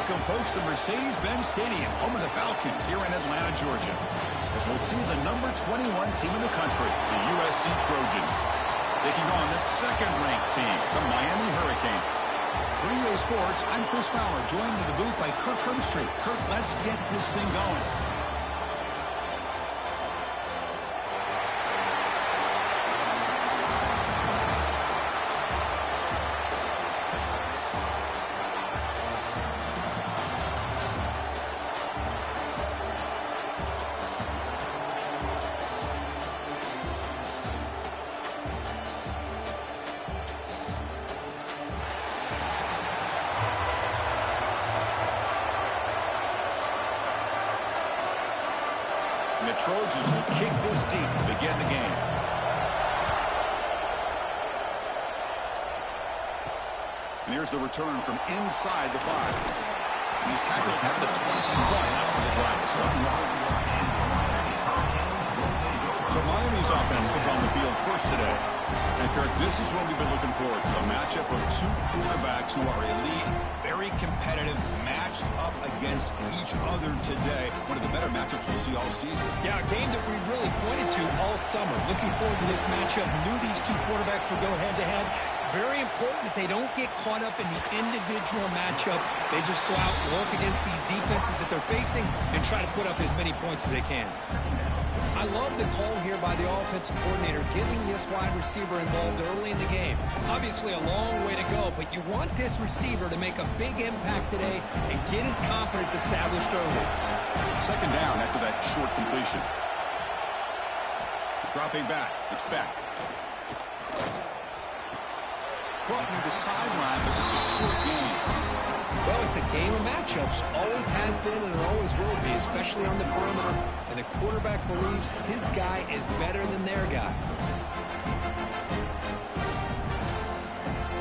Welcome, folks, to Mercedes Benz Stadium, home of the Falcons here in Atlanta, Georgia. As we'll see the number 21 team in the country, the USC Trojans, taking on the second-ranked team, the Miami Hurricanes. For EA Sports, I'm Chris Fowler, joined in the booth by Kirk Herbstreit. Kirk, let's get this thing going. And the Trojans will kick this deep to begin the game. And here's the return from inside the 5. He's tackled at the 21. That's where the drive will start. So Miami's offense comes on the field first today. And Kirk, this is what we've been looking forward to, a matchup of two quarterbacks who are elite, very competitive, matched up against each other today. One of the better matchups we'll see all season. Yeah, a game that we really pointed to all summer. Looking forward to this matchup. Knew these two quarterbacks would go head-to-head. Very important that they don't get caught up in the individual matchup. They just go out and work against these defenses that they're facing and try to put up as many points as they can. I love the call here by the offensive coordinator, getting this wide receiver involved early in the game. Obviously a long way to go, but you want this receiver to make a big impact today and get his confidence established early. Second down after that short completion. Dropping back. It's back. Caught near the sideline, but just a short gain. Well, it's a game of matchups. Always has been and it always will be, especially on the perimeter. And the quarterback believes his guy is better than their guy.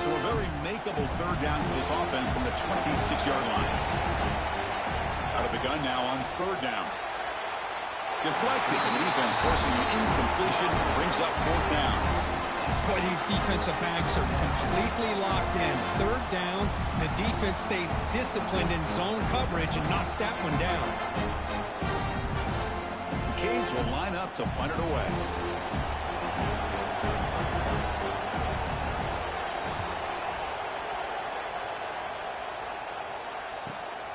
So a very makeable third down for this offense from the 26-yard line. Out of the gun now on third down. Deflected, and the defense forcing the incompletion, brings up fourth down. Boy, these defensive backs are completely locked in. Third down, the defense stays disciplined in zone coverage and knocks that one down. Canes will line up to punt it away.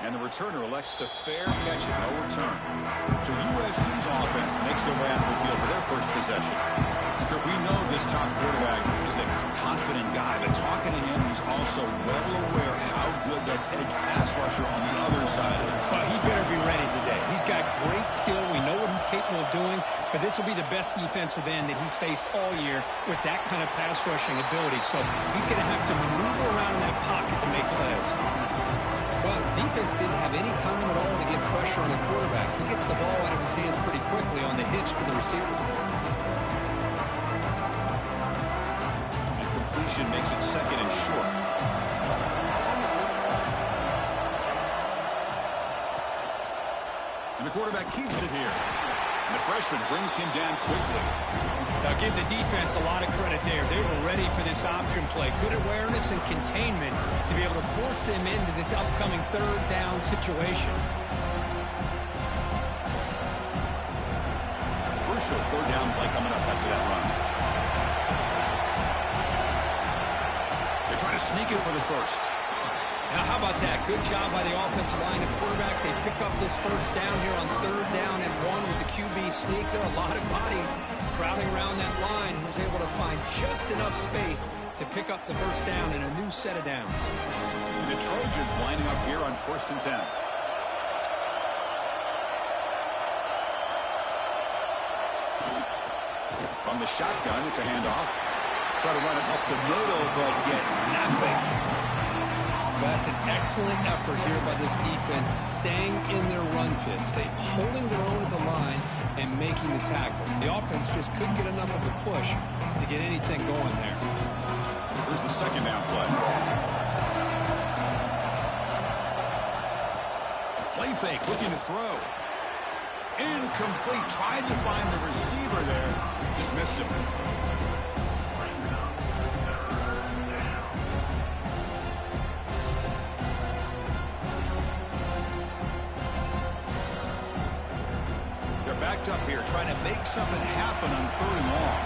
And the returner elects to fair catch it, no return. So USC's offense makes their way out of the field for their first possession. We know this top quarterback is a confident guy, but talking to him, he's also well aware how good that edge pass rusher on the other side is. Well, he better be ready today. He's got great skill. We know what he's capable of doing, but this will be the best defensive end that he's faced all year with that kind of pass rushing ability. So he's going to have to maneuver around in that pocket to make plays. Well, the defense didn't have any time at all to get pressure on the quarterback. He gets the ball out of his hands pretty quickly on the hitch to the receiver. Makes it second and short. And the quarterback keeps it here. And the freshman brings him down quickly. Now give the defense a lot of credit there. They were ready for this option play. Good awareness and containment to be able to force him into this upcoming third down situation. Crucial third down play coming up after that run. Trying to sneak it for the first. Now, how about that? Good job by the offensive line and quarterback. They pick up this first down here on third down and 1 with the QB sneaker. A lot of bodies crowding around that line. He was able to find just enough space to pick up the first down in a new set of downs. And the Trojans lining up here on 1st and 10. From the shotgun, it's a handoff. Try to run it up the middle, but get nothing. That's an excellent effort here by this defense, staying in their run fit, holding their own at the line and making the tackle. The offense just couldn't get enough of a push to get anything going there. Here's the second down play. Play fake, looking to throw. Incomplete, tried to find the receiver there, just missed him. backed up here, trying to make something happen on 3rd and long.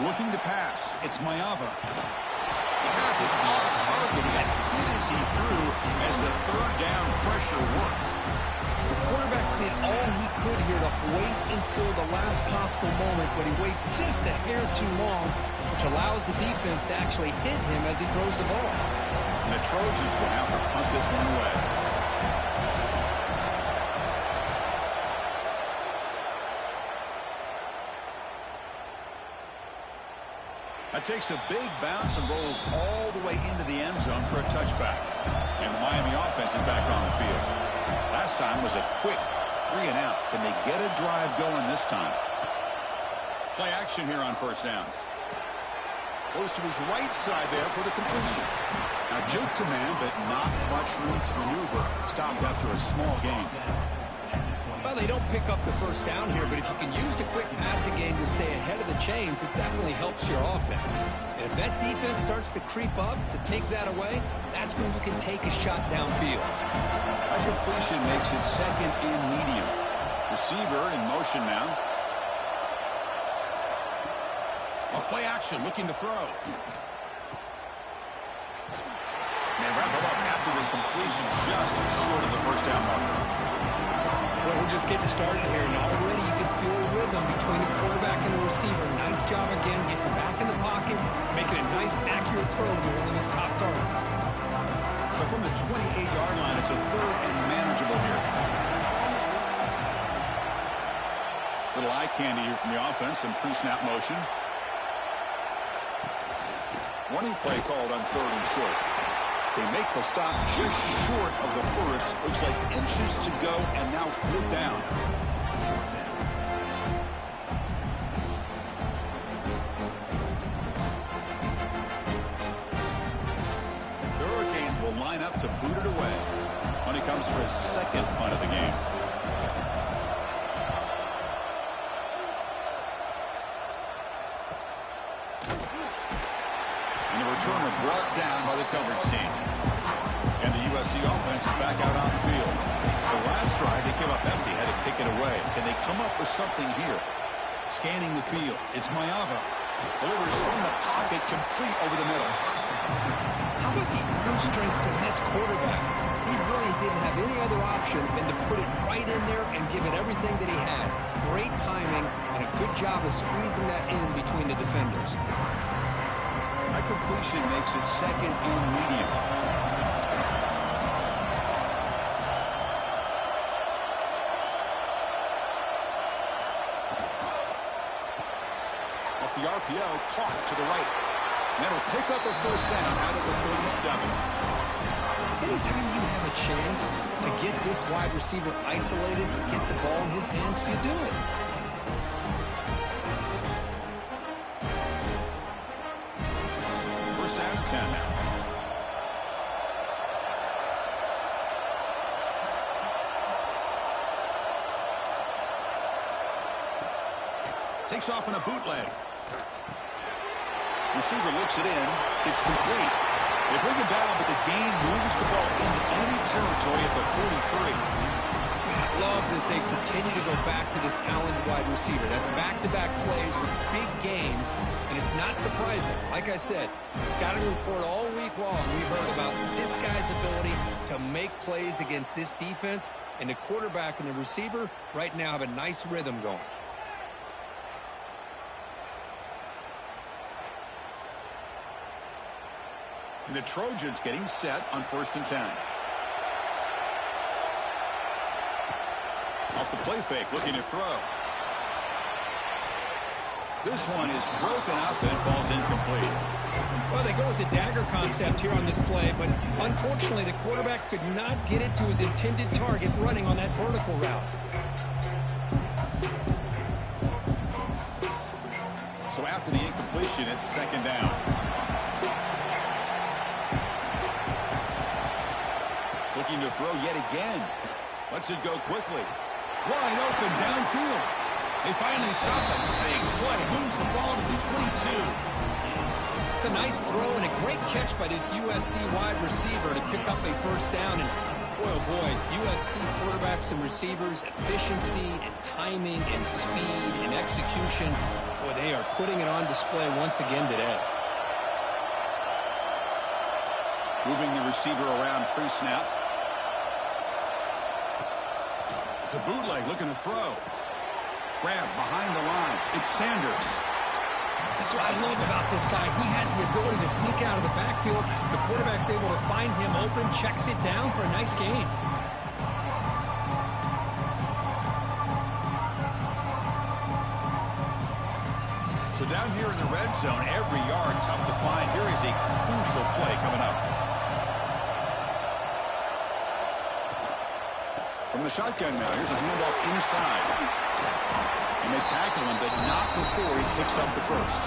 Looking to pass. It's Mayava. The pass is off target, and it is he threw as the 3rd down pressure works. The quarterback did all he could here to wait until the last possible moment, but he waits just a hair too long, which allows the defense to actually hit him as he throws the ball. And the Trojans will have to punt this one away. That takes a big bounce and rolls all the way into the end zone for a touchback. And the Miami offense is back on the field. Last time was a quick 3 and out. Can they get a drive going this time? Play action here on 1st down. Goes to his right side there for the completion. Now juke to man, but not much room to maneuver. Stopped after a small gain. Well, they don't pick up the 1st down here, but if you can use the quick passing game to stay ahead of the chains, it definitely helps your offense. And if that defense starts to creep up to take that away, that's when you can take a shot downfield. That completion makes it 2nd and medium. Receiver in motion now. A play action, looking to throw. They wrap him up after the completion, just short of the 1st down marker. Well, we're just getting started here, and already you can feel a rhythm between the quarterback and the receiver. Nice job again getting back in the pocket, making a nice, accurate throw to one of his top targets. So from the 28-yard line, it's a 3rd and manageable here. Little eye candy here from the offense, some pre-snap motion. Running play called on 3rd and short. They make the stop just short of the 1st. Looks like inches to go, and now 4th down. The Hurricanes will line up to boot it away. Money comes for his 2nd punt of the game. And the returner brought down by the coverage team. And the USC offense is back out on the field. The last drive, they came up empty, had to kick it away. Can they come up with something here? Scanning the field. It's Mayava. Delivers from the pocket, complete over the middle. How about the arm strength from this quarterback? He really didn't have any other option than to put it right in there and give it everything that he had. Great timing and a good job of squeezing that in between the defenders. That completion makes it 2nd and medium. Off the RPO, caught to the right. And that'll pick up a 1st down out of the 37. Anytime you have a chance to get this wide receiver isolated and get the ball in his hands, you do it. 1st down and 10 now. Takes off in a bootleg. Receiver looks it in. It's complete. They bring him down, but the gain moves the ball into enemy territory at the 43. I love that they continue to go back to this talented wide receiver. That's back-to-back plays with big gains, and it's not surprising. Like I said, scouting report all week long, we heard about this guy's ability to make plays against this defense, and the quarterback and the receiver right now have a nice rhythm going. And the Trojans getting set on 1st and 10. Off the play fake, looking to throw. This one is broken up and falls incomplete. Well, they go with the dagger concept here on this play, but unfortunately the quarterback could not get it to his intended target running on that vertical route. So after the incompletion, it's 2nd down. Looking to throw yet again. Lets it go quickly. Wide open downfield. They finally stop it. Big play. Moves the ball to the 22. It's a nice throw and a great catch by this USC wide receiver to pick up a 1st down. And Boy, oh boy, USC quarterbacks and receivers, efficiency and timing and speed and execution. Boy, they are putting it on display once again today. Moving the receiver around pre-snap. It's a bootleg looking to throw. Grab behind the line. It's Sanders. That's what I love about this guy. He has the ability to sneak out of the backfield. The quarterback's able to find him open, checks it down for a nice gain. So down here in the red zone, every yard tough to find. Here is a crucial play coming up. From the shotgun now, here's a handoff inside. And they tackle him, but not before he picks up the first.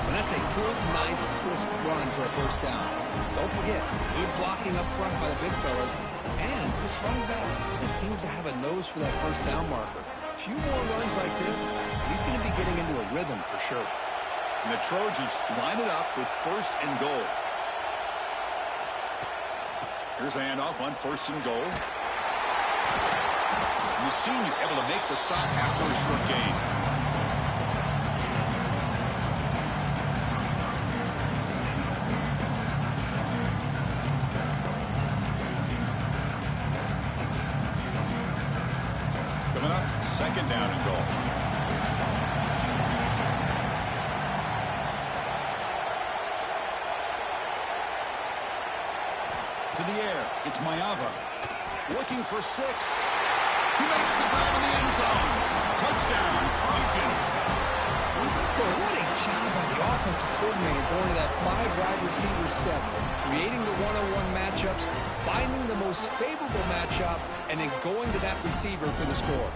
And that's a good, nice, crisp run for a first down. Don't forget, good blocking up front by the big fellas. And this running back just seems to have a nose for that first down marker. A few more runs like this, he's going to be getting into a rhythm for sure. And the Trojans line it up with first and goal. Here's the handoff on first and goal. The senior able to make the stop after a short gain. Coming up, second down and goal. To the air, it's Mayava. Looking for 6. He makes the grab in the end zone. Touchdown, Trojans. Boy, what a job by the offensive coordinator going to that 5-wide receiver set, creating the one-on-one matchups, finding the most favorable matchup, and then going to that receiver for the score.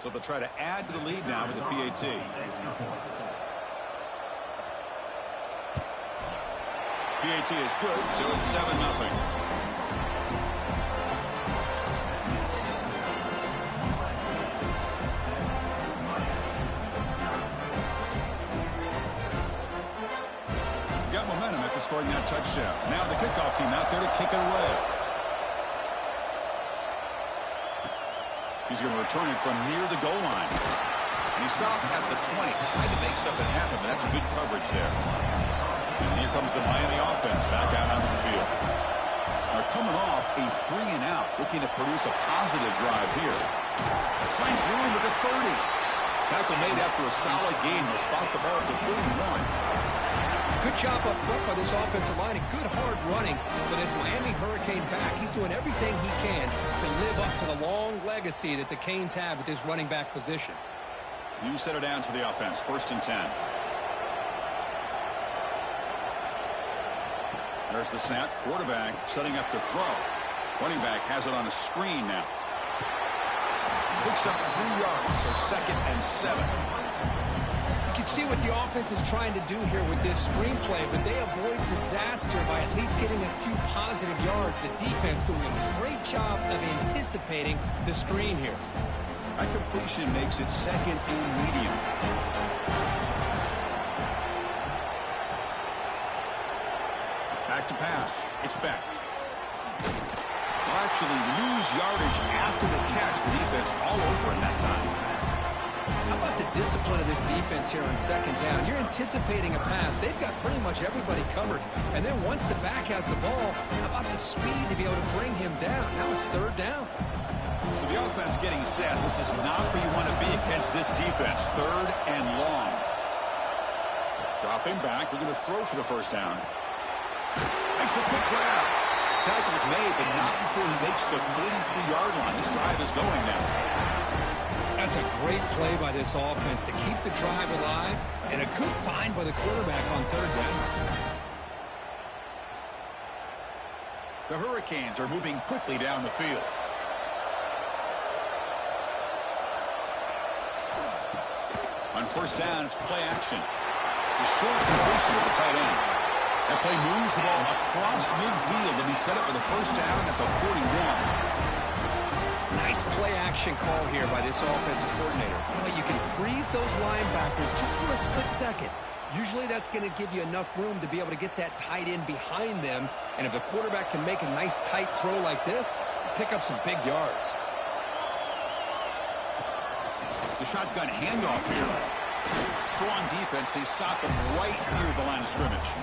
So they'll try to add to the lead now with the PAT. PAT is good, so it's 7-0. Got momentum after scoring that touchdown. Now the kickoff team out there to kick it away. He's going to return it from near the goal line. And he stopped at the 20. Tried to make something happen, but that's a good coverage there. And here comes the Miami offense back out onto the field. They're coming off a 3-and-out, looking to produce a positive drive here. Finds room at the 30. Tackle made after a solid gain. Will spot the ball for 31. Good job up front by this offensive line and good hard running for this Miami Hurricane back. He's doing everything he can to live up to the long legacy that the Canes have with this running back position. You set it down to the offense. 1st and 10. There's the snap. Quarterback setting up to throw. Running back has it on a screen now. Picks up 3 yards, so 2nd and 7. You can see what the offense is trying to do here with this screenplay, but they avoid disaster by at least getting a few positive yards. The defense doing a great job of anticipating the screen here. That completion makes it 2nd and medium. Back to pass. It's Beck. Will actually lose yardage after the catch. The defense all over in that time. How about the discipline of this defense here on 2nd down? You're anticipating a pass. They've got pretty much everybody covered. And then once the back has the ball, how about the speed to be able to bring him down? Now it's 3rd down. So the offense getting set. This is not where you want to be against this defense. 3rd and long. Dropping back. They're going to throw for the first down. Makes a quick grab. Tackle's made, but not before he makes the 43-yard line. This drive is going now. That's a great play by this offense to keep the drive alive, and a good find by the quarterback on 3rd down. The Hurricanes are moving quickly down the field. On 1st down, it's play action. The short completion of the tight end. That play moves the ball across midfield to be set up with a first down at the 41. Nice play-action call here by this offensive coordinator. You know, you can freeze those linebackers just for a split second. Usually that's going to give you enough room to be able to get that tight end behind them. And if the quarterback can make a nice tight throw like this, pick up some big yards. The shotgun handoff here. Strong defense. They stop him right near the line of scrimmage.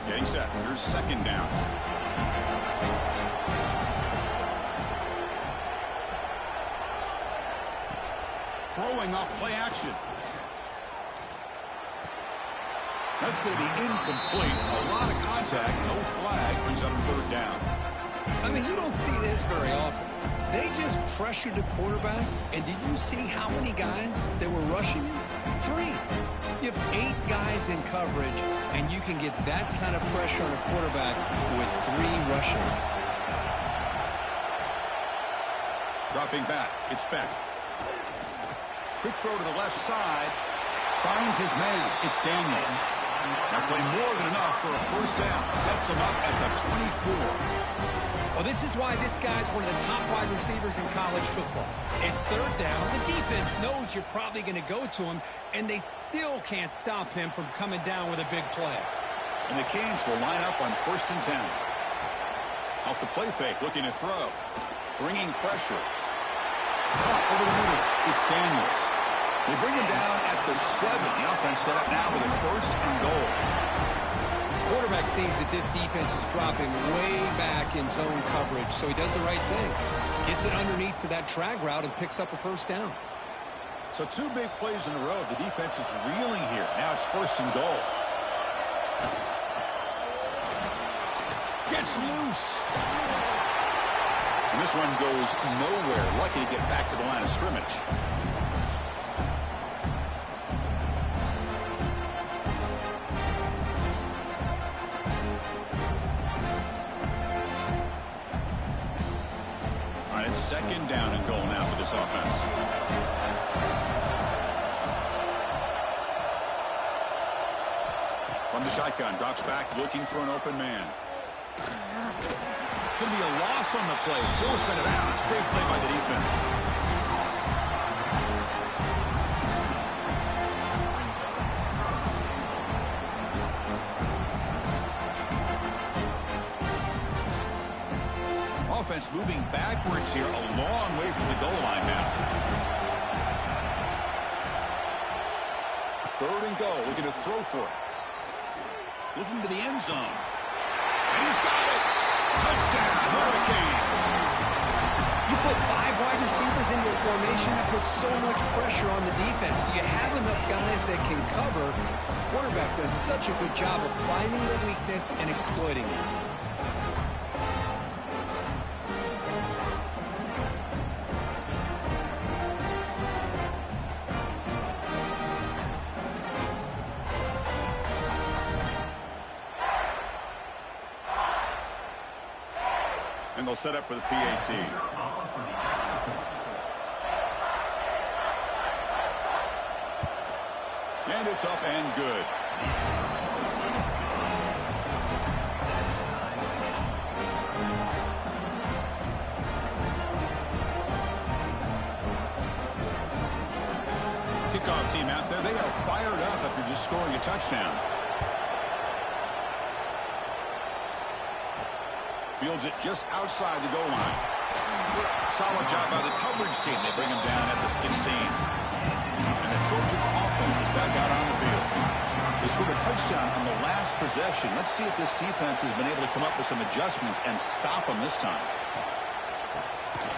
Getting set. Here's second down. Throwing off play action. That's going to be incomplete. A lot of contact. No flag. Brings up third down. I mean, you don't see this very often. They just pressured the quarterback, and did you see how many guys they were rushing? 3. You have 8 guys in coverage, and you can get that kind of pressure on a quarterback with 3 rushing. Dropping back. It's Beck. Quick throw to the left side. Finds his man. It's Daniels. Now play more than enough for a first down. Sets him up at the 24. Well, this is why this guy's one of the top wide receivers in college football. It's third down. The defense knows you're probably going to go to him, and they still can't stop him from coming down with a big play. And the Canes will line up on 1st and 10. Off the play fake, looking to throw. Bringing pressure. Caught over the middle. It's Daniels. They bring him down at the 7. The offense set up now with a 1st and goal. Quarterback sees that this defense is dropping way back in zone coverage, so he does the right thing. Gets it underneath to that drag route and picks up a first down. So 2 big plays in a row. The defense is reeling here. Now it's 1st and goal. Gets loose. And this one goes nowhere. Lucky to get back to the line of scrimmage. Second down and goal now for this offense. From the shotgun, drops back, looking for an open man. It's going to be a loss on the play. Force it out. It's a great play by the defense. Offense moving backwards here, a long way from the goal line now. 3rd and goal, looking to throw for it. Looking to the end zone. And he's got it! Touchdown, Hurricanes! You put 5 wide receivers into a formation, you put so much pressure on the defense. Do you have enough guys that can cover? The quarterback does such a good job of finding the weakness and exploiting it. And they'll set up for the PAT. And it's up and good. Kickoff team out there. They are fired up after just scoring a touchdown. Fields it just outside the goal line. Solid job by the coverage team. They bring him down at the 16. And the Trojans offense is back out on the field. They scored a touchdown on the last possession. Let's see if this defense has been able to come up with some adjustments and stop them this time.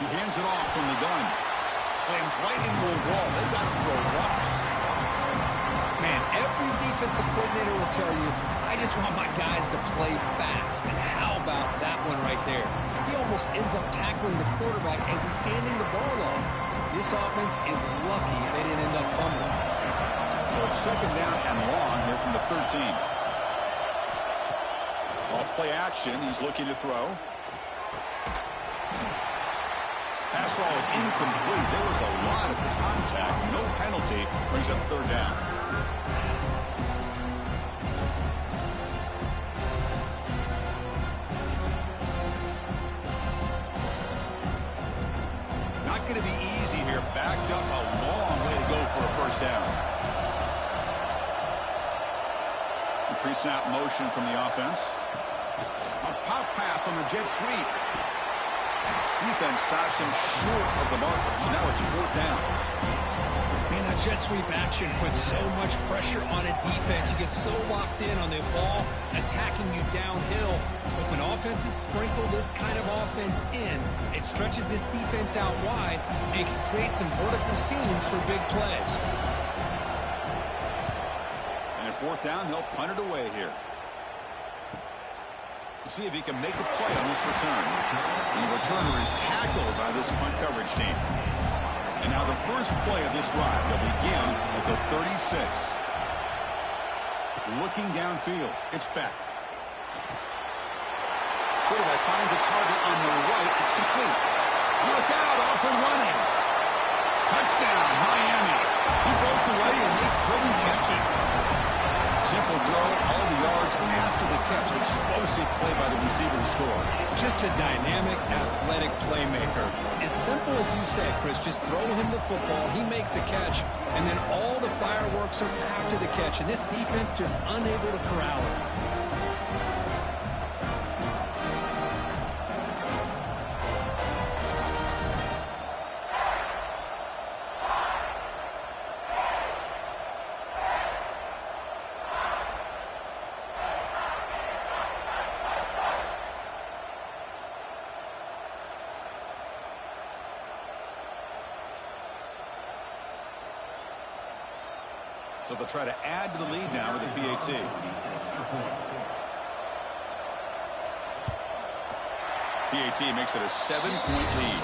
He hands it off from the gun. Slams right into a wall. They've got him for a loss. Man, every defensive coordinator will tell you, I just want my guys to play fast. And how about that one right there? He almost ends up tackling the quarterback as he's handing the ball off. This offense is lucky they didn't end up fumbling. So it's second down and long here from the 13. Off play action, he's looking to throw. Pass ball is incomplete. There was a lot of contact. No penalty. Brings up third down. Not going to be easy here. Backed up a long way to go for a first down. Pre-snap motion from the offense. A pop pass on the jet sweep. Defense stops him short of the marker. So now it's fourth down. Man, that jet sweep action puts so much pressure on a defense. You get so locked in on the ball attacking you downhill. But when offenses sprinkle this kind of offense in, it stretches this defense out wide and can create some vertical seams for big plays. And at fourth down, they'll punt it away here. See if he can make a play on this return. And the returner is tackled by this punt coverage team. And now the first play of this drive, they'll begin at the 36. Looking downfield, it's back. Quarterback finds a target on the right. It's complete. Look out, off and running. Touchdown, Miami. He broke away and they couldn't catch it. Simple throw, all the yards after the catch. Explosive play by the receiver to score. Just a dynamic, athletic playmaker. As simple as you say, Chris, just throw him the football, he makes a catch, and then all the fireworks are after the catch. And this defense just unable to corral it. So they'll try to add to the lead now with the PAT. PAT makes it a 7-point lead.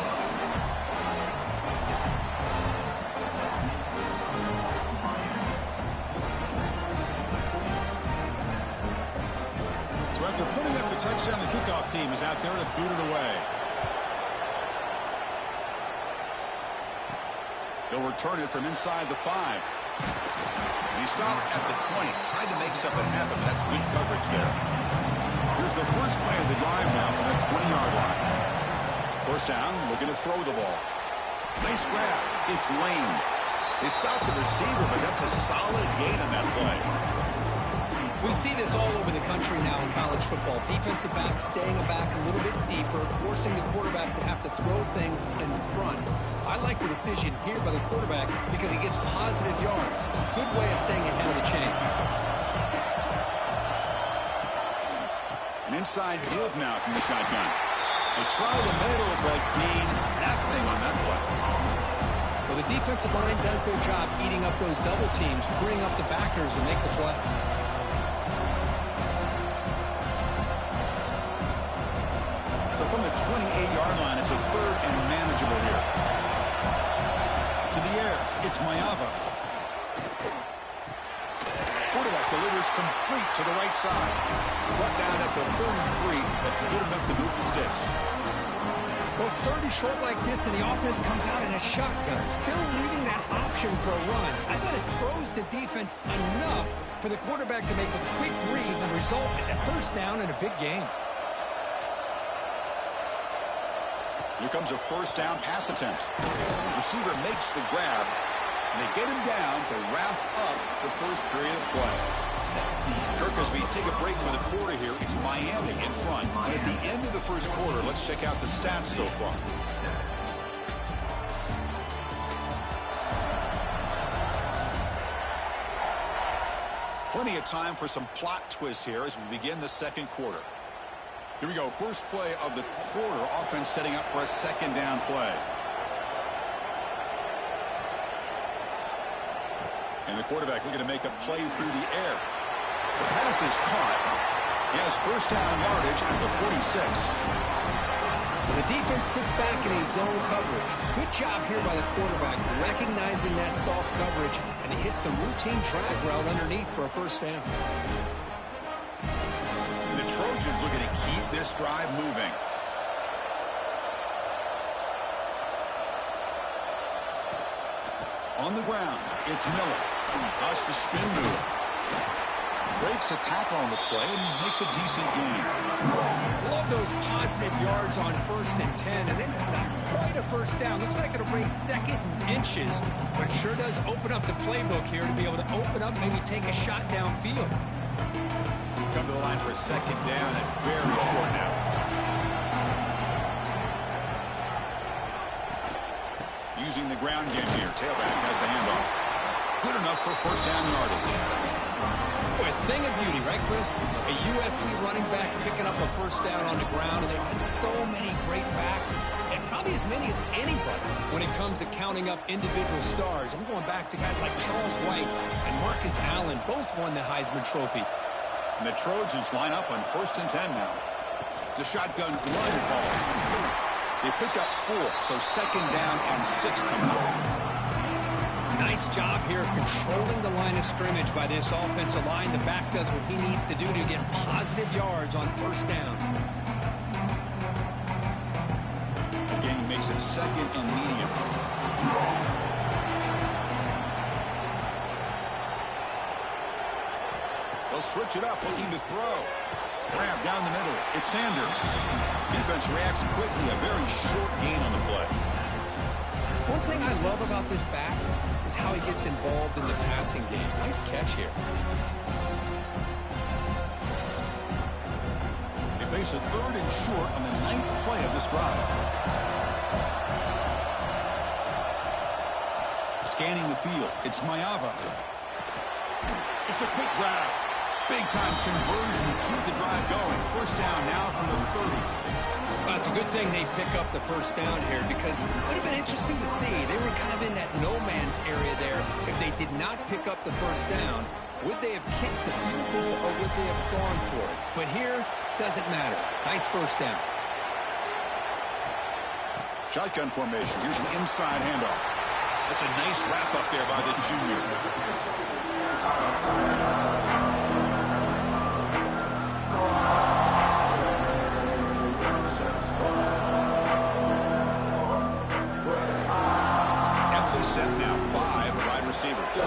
So after putting up a touchdown, the kickoff team is out there to boot it away. They'll return it from inside the 5. And he stopped at the 20. Tried to make something happen, but that's good coverage there. Here's the first play of the drive now from the 20-yard line. First down, looking to throw the ball. Nice grab. It's Lane. They stopped the receiver, but that's a solid gain on that play. We see this all over the country now in college football. Defensive backs staying back a little bit deeper, forcing the quarterback to have to throw things in front. I like the decision here by the quarterback because he gets positive yards. It's a good way of staying ahead of the chains. An inside give now from the shotgun. They try the middle, but gain nothing on that play. Well, the defensive line does their job eating up those double teams, freeing up the backers to make the play. So from the 28-yard line, it's a third and manageable here. To the air, it's Mayava. Quarterback delivers complete to the right side. Brought down at the 33, that's good enough to move the sticks. Well, it's third and short like this, and the offense comes out in a shotgun, still leaving that option for a run. I thought it throws the defense enough for the quarterback to make a quick read. The result is a first down and a big gain. Here comes a first down pass attempt. The receiver makes the grab, and they get him down to wrap up the first period of play. Kirk, as we take a break for the quarter here, it's Miami in front. And at the end of the first quarter, let's check out the stats so far. Plenty of time for some plot twists here as we begin the second quarter. Here we go. First play of the quarter. Offense setting up for a second down play. And the quarterback looking to make a play through the air. The pass is caught. He has first down yardage at the 46. And the defense sits back in a zone coverage. Good job here by the quarterback, recognizing that soft coverage, and he hits the routine drag route underneath for a first down. The Trojans looking to keep this drive moving. On the ground, it's Miller. That's the spin move. Breaks a tackle on the play and makes a decent gain. Love those positive yards on 1st and 10, and it's not quite a first down. Looks like it'll bring 2nd and inches, but it sure does open up the playbook here to be able to open up, maybe take a shot downfield. Come to the line for a 2nd down and very short now. Using the ground game here. Tailback has the handoff. Good enough for 1st down yardage. Boy, a thing of beauty, right, Chris? A USC running back picking up a 1st down on the ground, and they've had so many great backs, and probably as many as anybody when it comes to counting up individual stars. I'm going back to guys like Charles White and Marcus Allen. Both won the Heisman Trophy. And the Trojans line up on 1st and 10 now. It's a shotgun run call. They pick up 4, so 2nd down and 6 coming up. Nice job here of controlling the line of scrimmage by this offensive line. The back does what he needs to do to get positive yards on 1st down. Again, he makes it 2nd and medium. They'll switch it up, looking to throw. Grab down the middle. It's Sanders. Defense reacts quickly. A very short gain on the play. One thing I love about this back is how he gets involved in the passing game. Nice catch here. They face a 3rd and short on the 9th play of this drive. Scanning the field. It's Mayava. It's a quick grab. Big-time conversion to keep the drive going. 1st down now from the 30. Well, it's a good thing they pick up the 1st down here, because it would have been interesting to see. They were kind of in that no-man's area there. If they did not pick up the 1st down, would they have kicked the field goal or would they have gone for it? But here, doesn't matter. Nice 1st down. Shotgun formation. Here's an inside handoff. That's a nice wrap up there by the junior. Set now 5 wide receivers.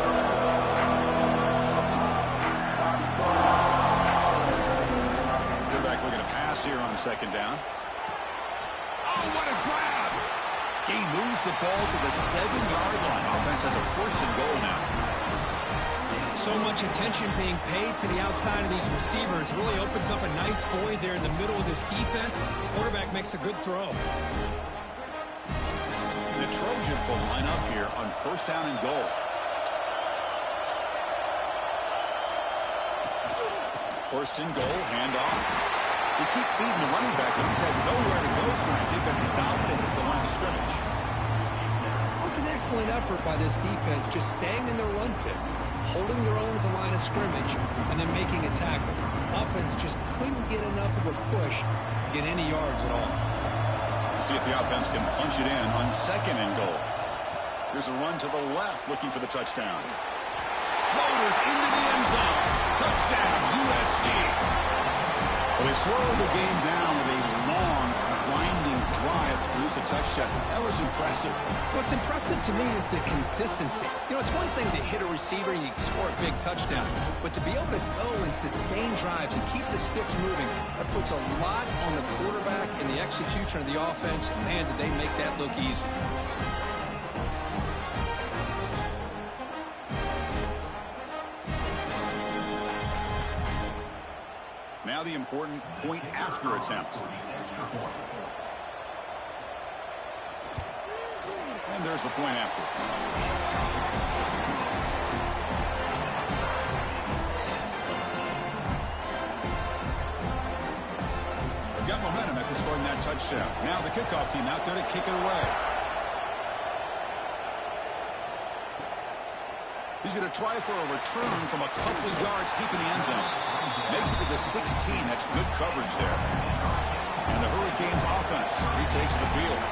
Quarterback looking to pass here on 2nd down. Oh, what a grab! He moves the ball to the 7-yard line. Offense has a 1st and goal now. So much attention being paid to the outside of these receivers. Really opens up a nice void there in the middle of this defense. Quarterback makes a good throw. The Trojans will line up here on 1st down and goal. First and goal, handoff. They keep feeding the running back, but he's had nowhere to go tonight. They've been dominant at the line of scrimmage. That was an excellent effort by this defense, just staying in their run fits, holding their own at the line of scrimmage, and then making a tackle. Offense just couldn't get enough of a push to get any yards at all. See if the offense can punch it in on 2nd and goal. Here's a run to the left, looking for the touchdown. Loaders into the end zone. Touchdown, USC. Well, they slowed the game down with a long, winding drive to produce a touchdown. That was impressive. What's impressive to me is the consistency. You know, it's one thing to hit a receiver and you score a big touchdown, but to be able to go and sustain drives and keep the sticks moving, that puts a lot on the quarterback and the execution of the offense. And man, did they make that look easy. Now the important point after attempt. And there's the point after. They've got momentum after scoring that touchdown. Now the kickoff team out there to kick it away. He's going to try for a return from a couple of yards deep in the end zone. Makes it to the 16. That's good coverage there. And the Hurricanes offense retakes the field.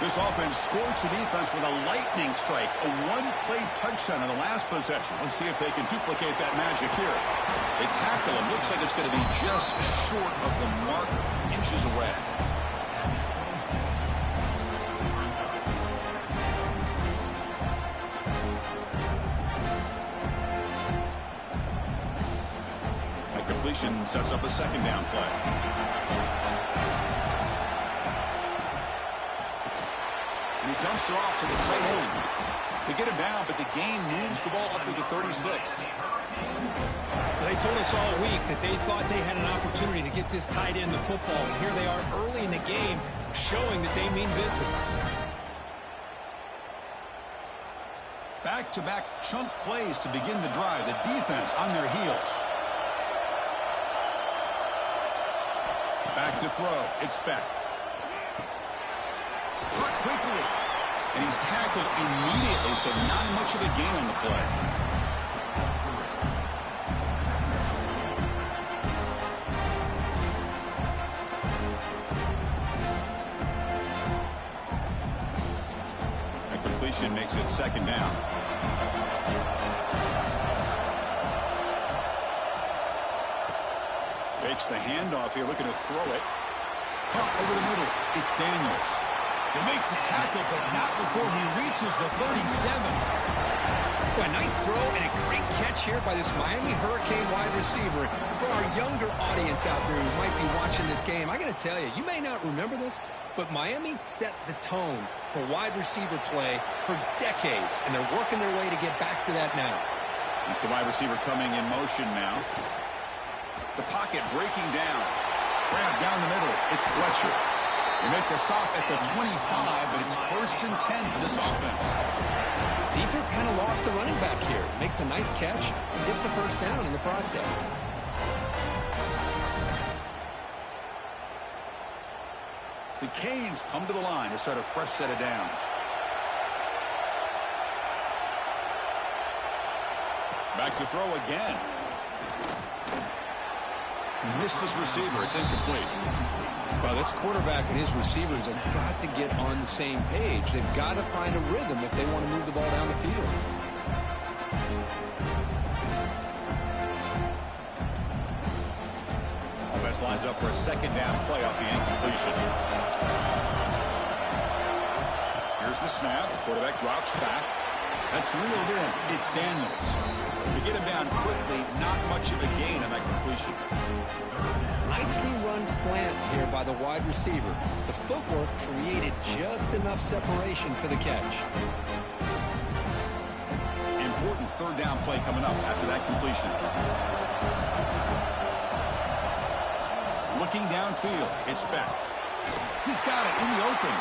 This offense scorched the defense with a lightning strike. A one-play touchdown in the last possession. Let's see if they can duplicate that magic here. They tackle him. Looks like it's going to be just short of the mark, inches away. sets up a second down play. And he dumps it off to the tight end. They get him down, but the gain moves the ball up to the 36. They told us all week that they thought they had an opportunity to get this tight end the football, and here they are early in the game showing that they mean business. Back-to-back chunk plays to begin the drive. The defense on their heels. Back to throw. It's Beck. Caught quickly. And he's tackled immediately, so not much of a gain on the play. That completion makes it second down. Takes the handoff here, looking to throw it. Caught over the middle. It's Daniels. They make the tackle, but not before he reaches the 37. Well, a nice throw and a great catch here by this Miami Hurricane wide receiver. For our younger audience out there who might be watching this game, I got to tell you, you may not remember this, but Miami set the tone for wide receiver play for decades, and they're working their way to get back to that now. It's the wide receiver coming in motion now. The pocket breaking down. Grab down the middle. It's Fletcher. They make the stop at the 25, but it's 1st and 10 for this offense. Defense kind of lost a running back here. Makes a nice catch. Gets the first down in the process. The Canes come to the line to start a fresh set of downs. Back to throw again. Missed his receiver. It's incomplete. Well, this quarterback and his receivers have got to get on the same page. They've got to find a rhythm if they want to move the ball down the field. Offense lines up for a second down play off the incompletion. Here's the snap. Quarterback drops back. That's reeled in. It's Daniels. They get him down quickly. Not much of a gain on that completion. Nicely run slant here by the wide receiver. The footwork created just enough separation for the catch. Important third down play coming up after that completion. Looking downfield, it's Beck. He's got it in the open.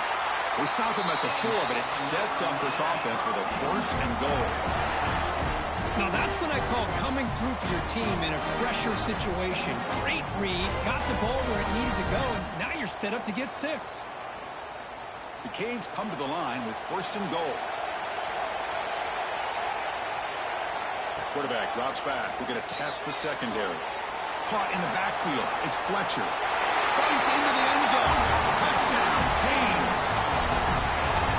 They stop him at the 4, but it sets up this offense with a 1st and goal. Now that's what I call coming through for your team in a pressure situation. Great read, got the ball where it needed to go, and now you're set up to get 6. The Canes come to the line with 1st and goal. Quarterback drops back. We're going to test the secondary. Caught in the backfield. It's Fletcher. Fights into the end zone. Touchdown, Canes.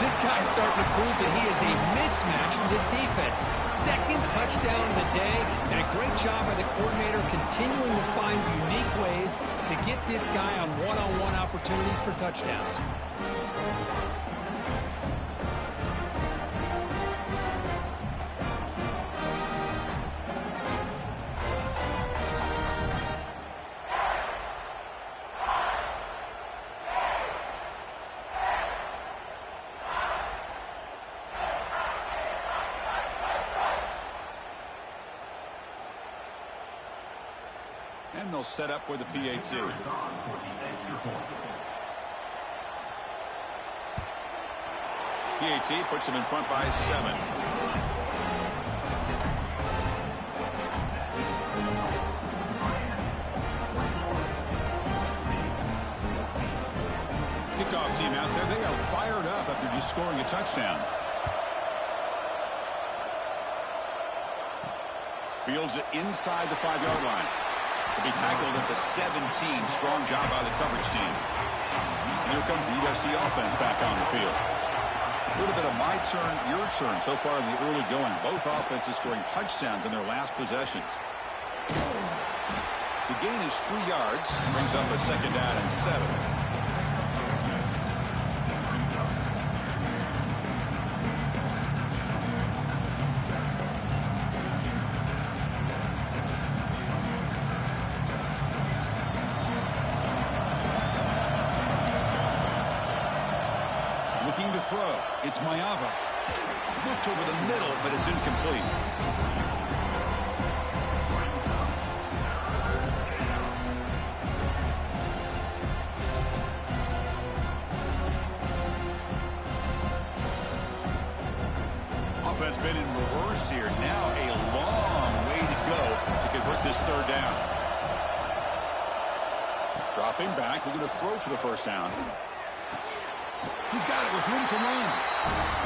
This guy's starting to prove that he is a mismatch for this defense. Second touchdown of the day, and a great job by the coordinator continuing to find unique ways to get this guy on one-on-one opportunities for touchdowns. And they'll set up with the PAT. PAT puts them in front by 7. Kickoff team out there. They are fired up after just scoring a touchdown. Fields it inside the 5-yard line. To be tackled at the 17. Strong job by the coverage team. And here comes the USC offense back on the field. A little bit of my turn, your turn so far in the early going. Both offenses scoring touchdowns in their last possessions. The gain is 3 yards. Brings up a second down and 7. Looking to throw. It's Mayava. Looked over the middle, but it's incomplete. Offense been in reverse here. Now a long way to go to convert this third down. Dropping back, looking to throw for the first down. He's got it with room to run.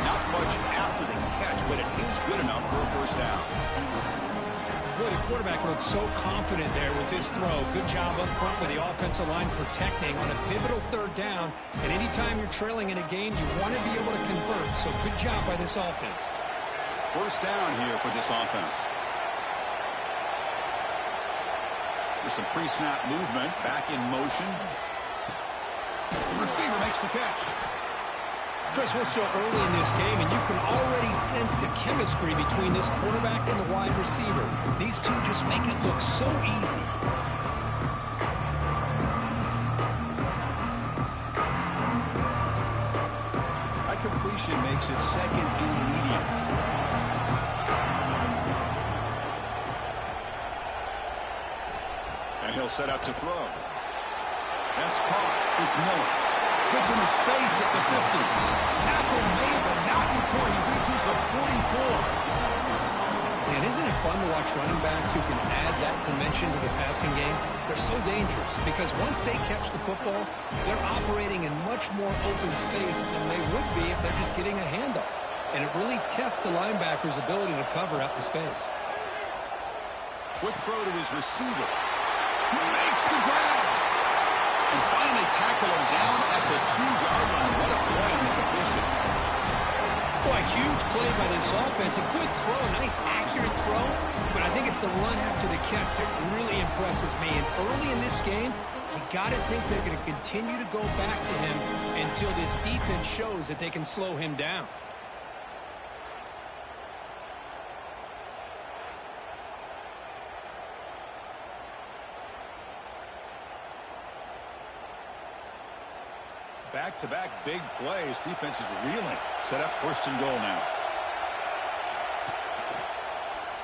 Not much after the catch, but it is good enough for a first down. Boy, the quarterback looks so confident there with this throw. Good job up front with the offensive line protecting on a pivotal third down. And anytime you're trailing in a game, you want to be able to convert. So good job by this offense. First down here for this offense. With some pre-snap movement, back in motion. The receiver makes the catch. Chris, we're still early in this game, and you can already sense the chemistry between this quarterback and the wide receiver. These two just make it look so easy. That completion makes it second and medium. And he'll set up to throw. That's caught. It's Miller. Gets into space at the 50. Tackle made, but not before he reaches the 44. And isn't it fun to watch running backs who can add that dimension to the passing game? They're so dangerous because once they catch the football, they're operating in much more open space than they would be if they're just getting a handoff. And it really tests the linebacker's ability to cover out the space. Quick throw to his receiver. He makes the grab. And finally tackle him down at the 2-yard line. What a play on the completion. Boy, a huge play by this offense. A good throw, a nice accurate throw. But I think it's the run after the catch that really impresses me. And early in this game, you got to think they're going to continue to go back to him until this defense shows that they can slow him down. Back-to-back big plays. Defense is reeling. Set up first and goal now.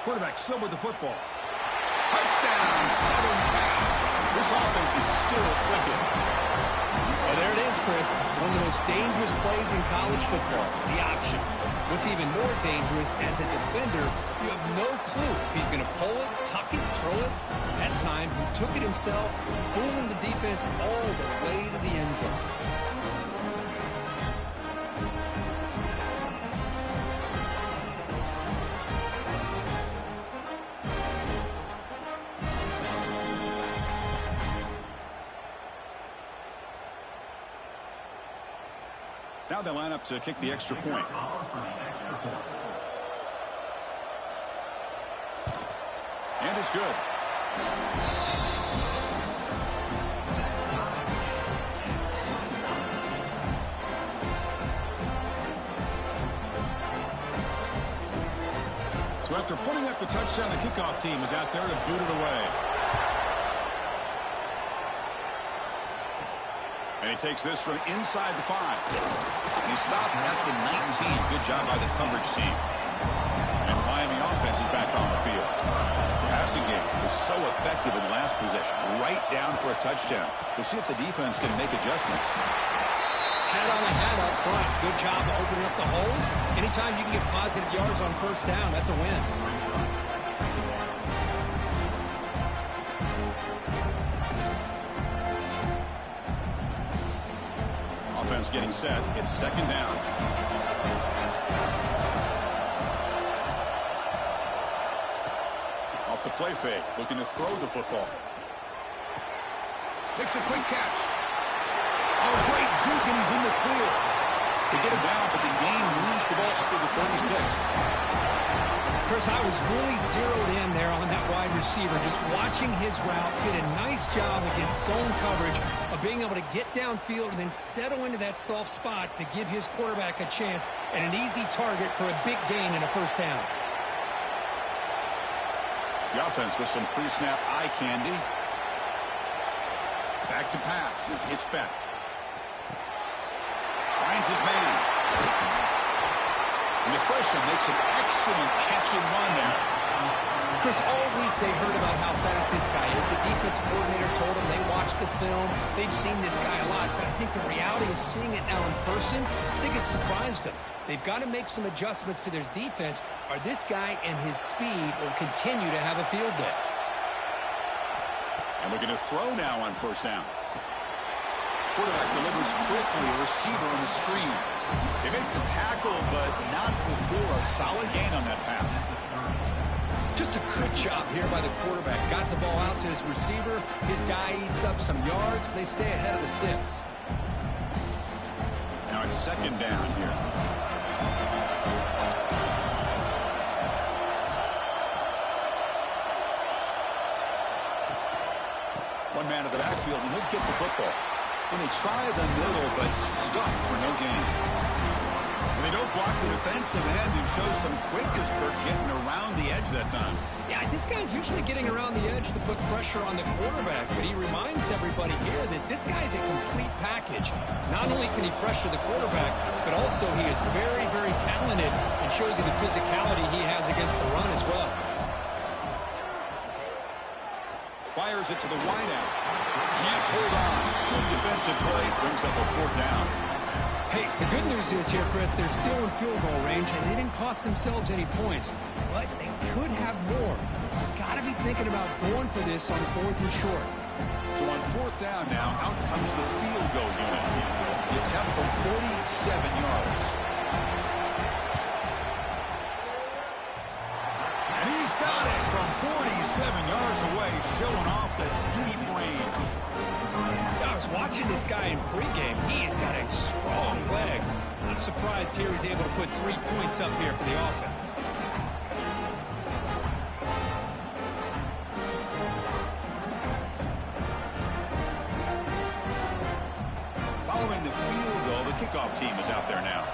Quarterback still with the football. Touchdown, Southern Cal. This offense is still clicking. Well, there it is, Chris. One of the most dangerous plays in college football, the option. What's even more dangerous, as a defender, you have no clue if he's going to pull it, tuck it, throw it. That time, he took it himself, fooling the defense all the way to the end zone. Now they line up to kick the extra point. And it's good. So after putting up the touchdown, the kickoff team is out there to boot it away. And he takes this from inside the 5. And he stopped at the 19. Good job by the coverage team. And the Miami offense is back on the field. The passing game was so effective in the last possession. Right down for a touchdown. We'll see if the defense can make adjustments. Hat on a hat up front. Good job of opening up the holes. Anytime you can get positive yards on first down, that's a win. Offense getting set. It's second down. Off the play fake. Looking to throw the football. Makes a quick catch. Oh, great juke, and he's in the clear. They get him down, but the game moves the ball up to the 36. Chris, I was really zeroed in there on that wide receiver, just watching his route, did a nice job against zone coverage of being able to get downfield and then settle into that soft spot to give his quarterback a chance and an easy target for a big gain in a first down. The offense with some pre-snap eye candy. Back to pass. It's back. Finds his man. The freshman makes an excellent catch and run there. Chris, all week they heard about how fast this guy is. The defense coordinator told them they watched the film. They've seen this guy a lot. But I think the reality of seeing it now in person, I think it's surprised them. They've got to make some adjustments to their defense, or this guy and his speed will continue to have a field day. And looking to throw now on first down. Quarterback delivers quickly, a receiver on the screen. They make the tackle, but not before a solid gain on that pass. Just a good job here by the quarterback. Got the ball out to his receiver. His guy eats up some yards. They stay ahead of the sticks. Now it's second down here. One man in the backfield, and he'll get the football. And they try the middle, but stuck for no gain. And they don't block the defensive end, who shows some quickness, Kirk, getting around the edge that time. Yeah, this guy's usually getting around the edge to put pressure on the quarterback, but he reminds everybody here that this guy's a complete package. Not only can he pressure the quarterback, but also he is very, very talented and shows you the physicality he has against the run as well. Fires it to the wideout. Can't hold on. Good defensive play brings up a fourth down. Hey, the good news is here, Chris, they're still in field goal range, and they didn't cost themselves any points. But they could have more. Got to be thinking about going for this on fourth and short. So on fourth down now, out comes the field goal unit. The attempt from 47 yards. And he's got it from 47 yards away, showing off the deep range. I was watching this guy in pregame. He's got a strong leg. Not surprised here he's able to put 3 points up here for the offense. Following the field goal, the kickoff team is out there now.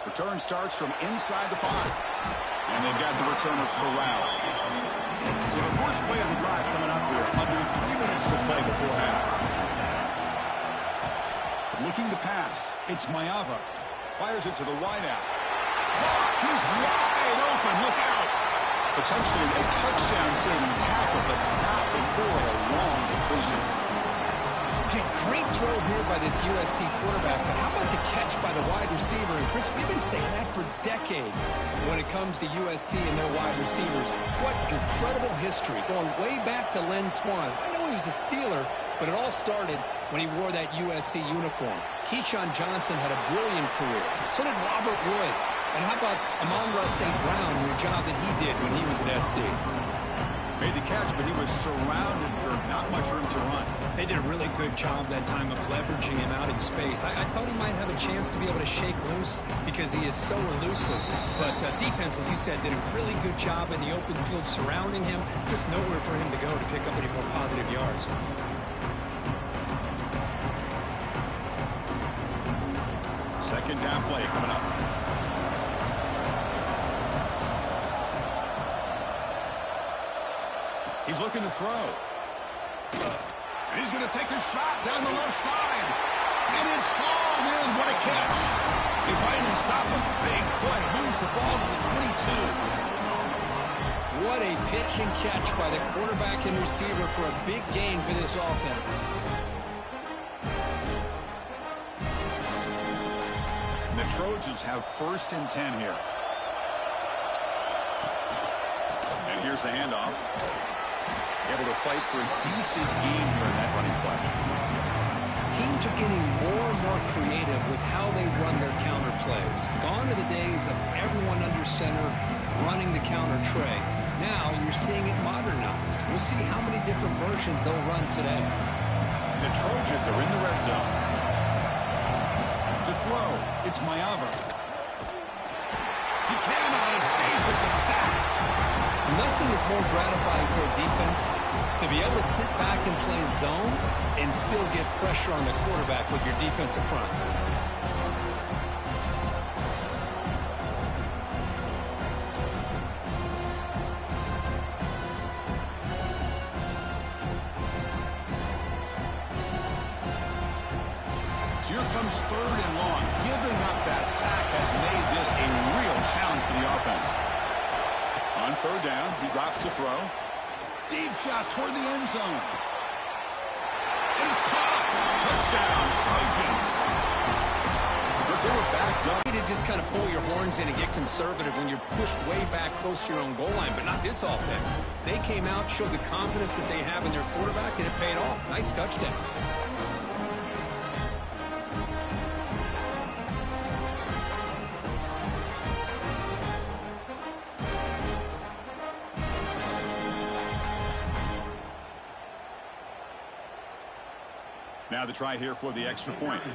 Return starts from inside the 5. And they've got the returner corralled. So the first play of the drive coming up here. Under 3 minutes to play before half. Looking to pass. It's Maeva. Fires it to the wideout. He's wide open. Look out. Potentially a touchdown-saving tackle, but not before a long completion. Hey, great throw here by this USC quarterback, but how about the catch by the wide receiver? And Chris, we've been saying that for decades when it comes to USC and their wide receivers. What incredible history, going way back to Len Swan. I know he was a Steeler, but it all started when he wore that USC uniform. Keyshawn Johnson had a brilliant career. So did Robert Woods. And how about Amon-Ra St. Brown and the job that he did when he was at SC? Made the catch, but he was surrounded for not much room to run. They did a really good job that time of leveraging him out in space. I thought he might have a chance to be able to shake loose because he is so elusive. But defense, as you said, did a really good job in the open field surrounding him. Just nowhere for him to go to pick up any more positive yards. Second down play coming up. He's looking to throw. And he's going to take a shot down the left side. And it's hauled in. What a catch. They finally stop him. Big play. Moves the ball to the 22. What a pitch and catch by the quarterback and receiver for a big gain for this offense. And the Trojans have first and 10 here. And here's the handoff. Able to fight for a decent gain here in that running play. Teams are getting more and more creative with how they run their counter plays. Gone are the days of everyone under center running the counter tray. Now you're seeing it modernized. We'll see how many different versions they'll run today. The Trojans are in the red zone. To throw, it's Maeva. He cannot escape. It's a sack. Nothing is more gratifying for a defense to be able to sit back and play zone and still get pressure on the quarterback with your defensive front. Here comes 3rd and long. Giving up that sack has made this a real challenge for the offense. On 3rd down, he drops to throw. Deep shot toward the end zone. And it's caught. Touchdown, Trojans. But they were backed up. You need to just kind of pull your horns in and get conservative when you're pushed way back close to your own goal line, but not this offense. They came out, showed the confidence that they have in their quarterback, and it paid off. Nice touchdown. Now the try here for the extra point. The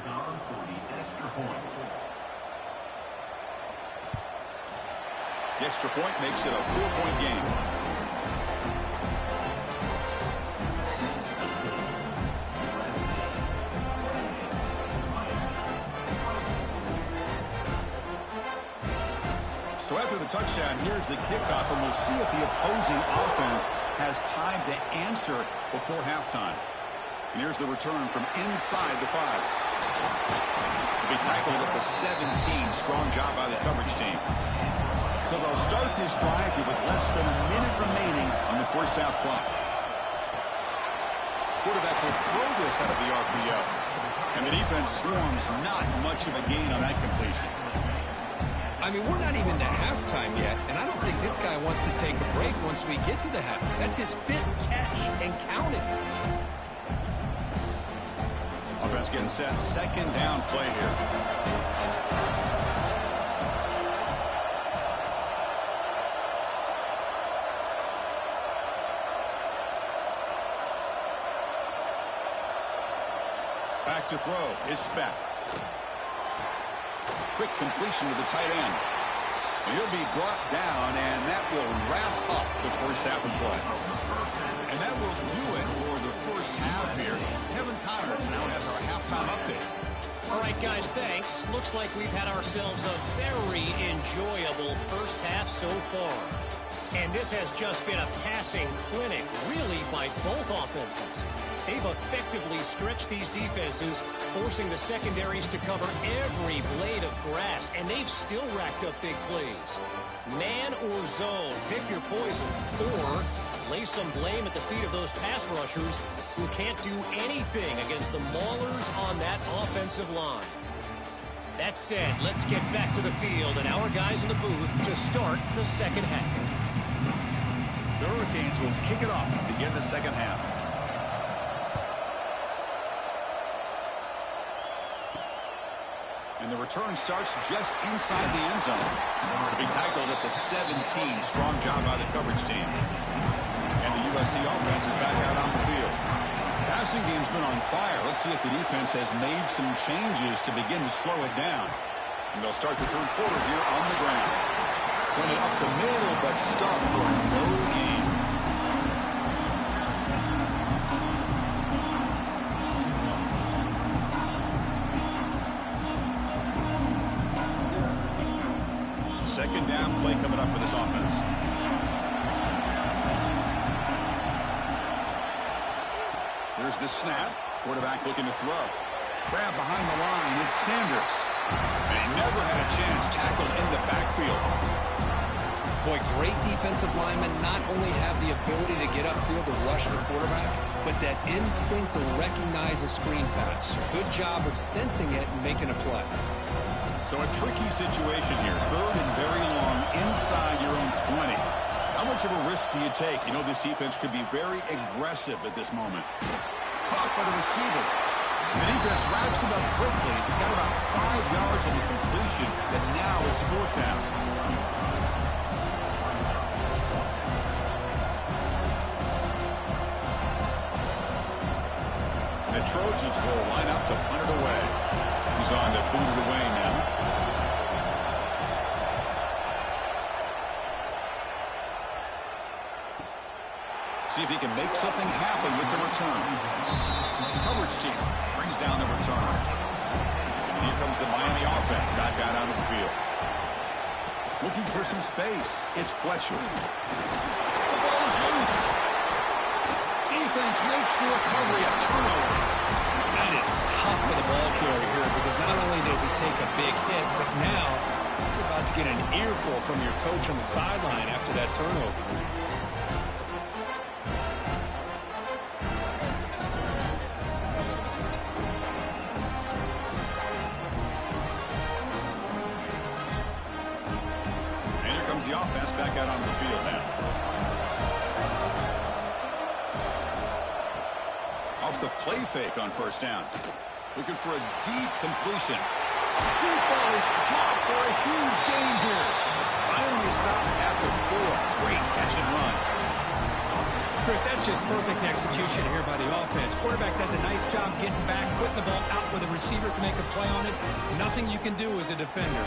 extra point makes it a 4-point game. So after the touchdown, here's the kickoff, and we'll see if the opposing offense has time to answer before halftime. And here's the return from inside the 5. He'll be tackled at the 17. Strong job by the coverage team. So they'll start this drive here with less than a minute remaining on the first half clock. Quarterback will throw this out of the RPO. And the defense swarms not much of a gain on that completion. I mean, we're not even to halftime yet, and I don't think this guy wants to take a break once we get to the half. That's his 5th catch and counting. Offense getting set. 2nd down play here. Back to throw. It's back. Quick completion to the tight end. He'll be brought down, and that will wrap up the first half of play. And that will do it for the first half here. Kevin Connors now has our halftime update. All right, guys, thanks. Looks like we've had ourselves a very enjoyable first half so far. And this has just been a passing clinic, really, by both offenses. They've effectively stretched these defenses, forcing the secondaries to cover every blade of grass, and they've still racked up big plays. Man or zone, pick your poison, or lay some blame at the feet of those pass rushers who can't do anything against the maulers on that offensive line. That said, let's get back to the field and our guys in the booth to start the second half. The Hurricanes will kick it off to begin the second half. And the return starts just inside the end zone. To be tackled at the 17. Strong job by the coverage team. And the USC offense is back out on the field. Passing game's been on fire. Let's see if the defense has made some changes to begin to slow it down. And they'll start the third quarter here on the ground. Run it up the middle, but stuffed for no gain. Second down play coming up for this offense. Here's the snap. Quarterback looking to throw. Grab behind the line. It's Sanders. And he never had a chance. Tackled in the backfield. Boy, great defensive linemen not only have the ability to get upfield to rush the quarterback, but that instinct to recognize a screen pass. Good job of sensing it and making a play. So a tricky situation here. 3rd and very long inside your own 20. How much of a risk do you take? You know, this defense could be very aggressive at this moment. Caught by the receiver. The defense wraps him up quickly. Got about 5 yards on the completion, but now it's 4th down. The Trojans will line up to punt it away. He's on to boot it away now. See if he can make something happen with the return. Coverage team brings down the return. And here comes the Miami offense back out onto the field. Looking for some space. It's Fletcher. The ball is loose. Defense makes the recovery, a turnover. That is tough for the ball carrier here because not only does he take a big hit, but now you're about to get an earful from your coach on the sideline after that turnover. And here comes the offense back out onto the field now. Off the play fake on first down. Looking for a deep completion. Deep ball is caught for a huge gain here. Finally a stop at the 4. Great catch and run. Chris, that's just perfect execution here by the offense. Quarterback does a nice job getting back, putting the ball out where the receiver can make a play on it. Nothing you can do as a defender.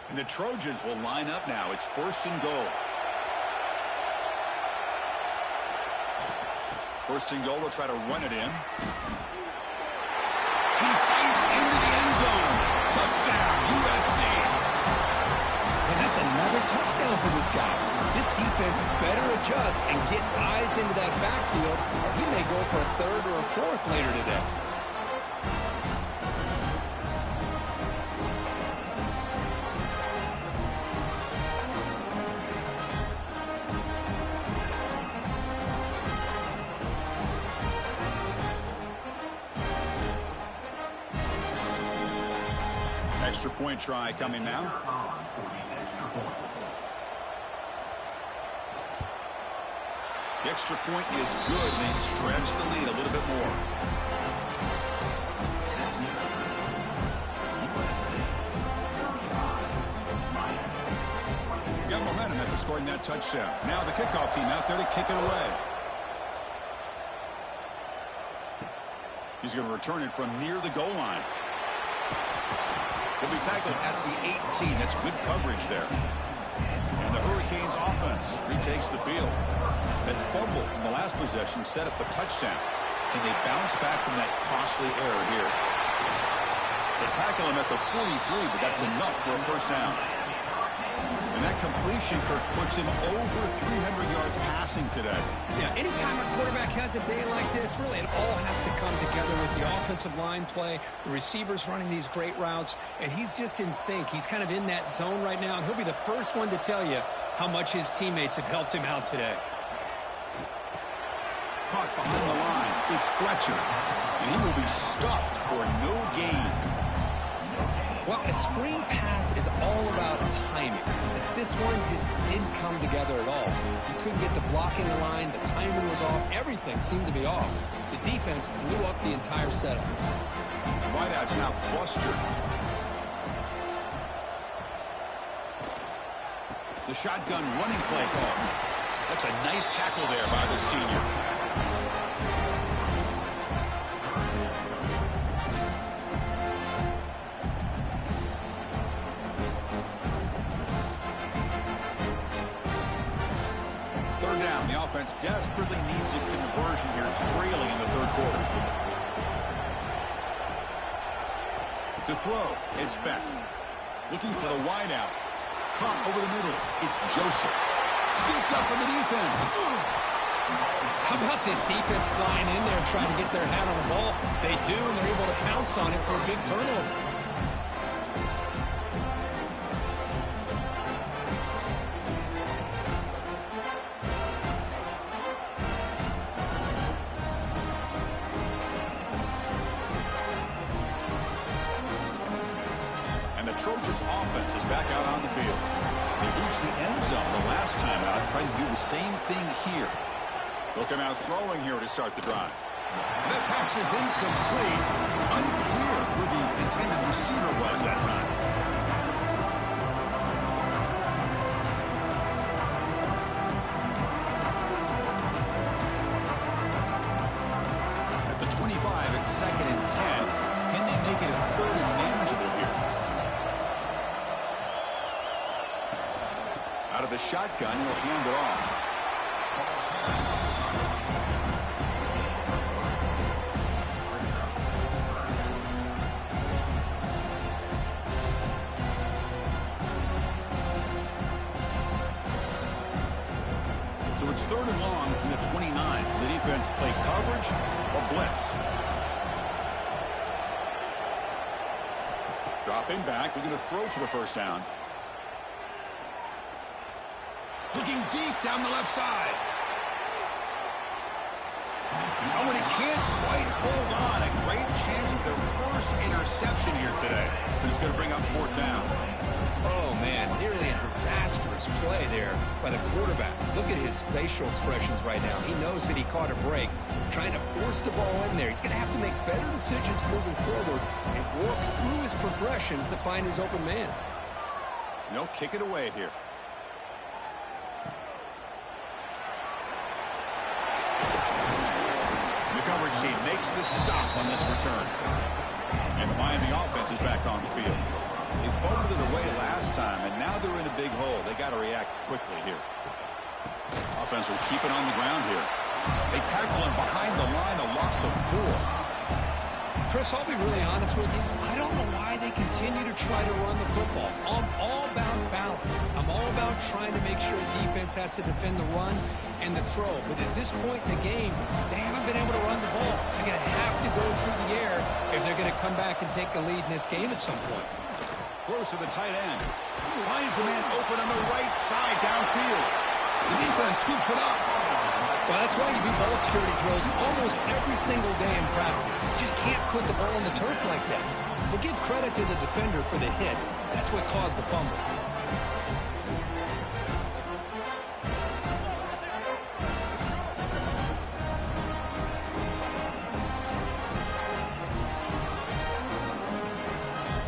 And the Trojans will line up now. It's first and goal. First and goal, they'll try to run it in. He fights into the end zone. Touchdown, USC. And that's another touchdown for this guy. This defense better adjust and get eyes into that backfield, or he may go for a third or a fourth later today. Extra point try coming now. The extra point is good, and they stretch the lead a little bit more. Got momentum after scoring that touchdown. Now the kickoff team out there to kick it away. He's going to return it from near the goal line. Will be tackled at the 18. That's good coverage there. And the Hurricanes offense retakes the field. That fumble in the last possession set up a touchdown. Can they bounce back from that costly error here? They tackle him at the 43, but that's enough for a first down. And that completion, Kirk, puts him over 300 yards passing today. Yeah, anytime a quarterback has a day like this, really it all has to come together with the offensive line play, the receivers running these great routes, and he's just in sync. He's kind of in that zone right now, and he'll be the first one to tell you how much his teammates have helped him out today. Caught behind the line. It's Fletcher. And he will be stuffed for no gain. Well, a screen pass is all about timing. But this one just didn't come together at all. You couldn't get the blocking the line. The timing was off. Everything seemed to be off. The defense blew up the entire setup. Wideouts now clustered. The shotgun running play call. That's a nice tackle there by the senior. Third down. The offense desperately needs a conversion here, trailing in the third quarter. To throw, it's Beck. Looking for the wideout. Caught over the middle. It's Joseph. Scooped up in the defense. How about this defense flying in there trying to get their hat on the ball? They do, and they're able to pounce on it for a big turnover. Trojans offense is back out on the field. They reached the end zone the last time out, trying to do the same thing here. Looking out throwing here to start the drive. That pass is incomplete. Unclear who the intended receiver was that time. At the 25, it's 2nd and 10. Can they make it a third and manageable here? Out of the shotgun, he'll hand it off. It's third and long from the 29. The defense play coverage or blitz. Dropping back. We're going to throw for the first down. Looking deep down the left side. Oh, and he can't quite hold on. A great chance for their first interception here today. But it's going to bring up fourth down. Oh, man, nearly a disastrous play there by the quarterback. Look at his facial expressions right now. He knows that he caught a break, trying to force the ball in there. He's going to have to make better decisions moving forward and work through his progressions to find his open man. They'll kick it away here. The coverage team makes the stop on this return. And the Miami offense is back on the field. They fumbled it away last time, and now they're in a big hole. They got to react quickly here. Offense will keep it on the ground here. They tackle him behind the line, a loss of 4. Chris, I'll be really honest with you. I don't know why they continue to try to run the football. I'm all about balance. I'm all about trying to make sure the defense has to defend the run and the throw. But at this point in the game, they haven't been able to run the ball. They're going to have to go through the air if they're going to come back and take the lead in this game at some point. Throws to the tight end. Finds a man open on the right side downfield. The defense scoops it up. Well, that's why you do ball security drills almost every single day in practice. You just can't put the ball on the turf like that. But give credit to the defender for the hit, because that's what caused the fumble.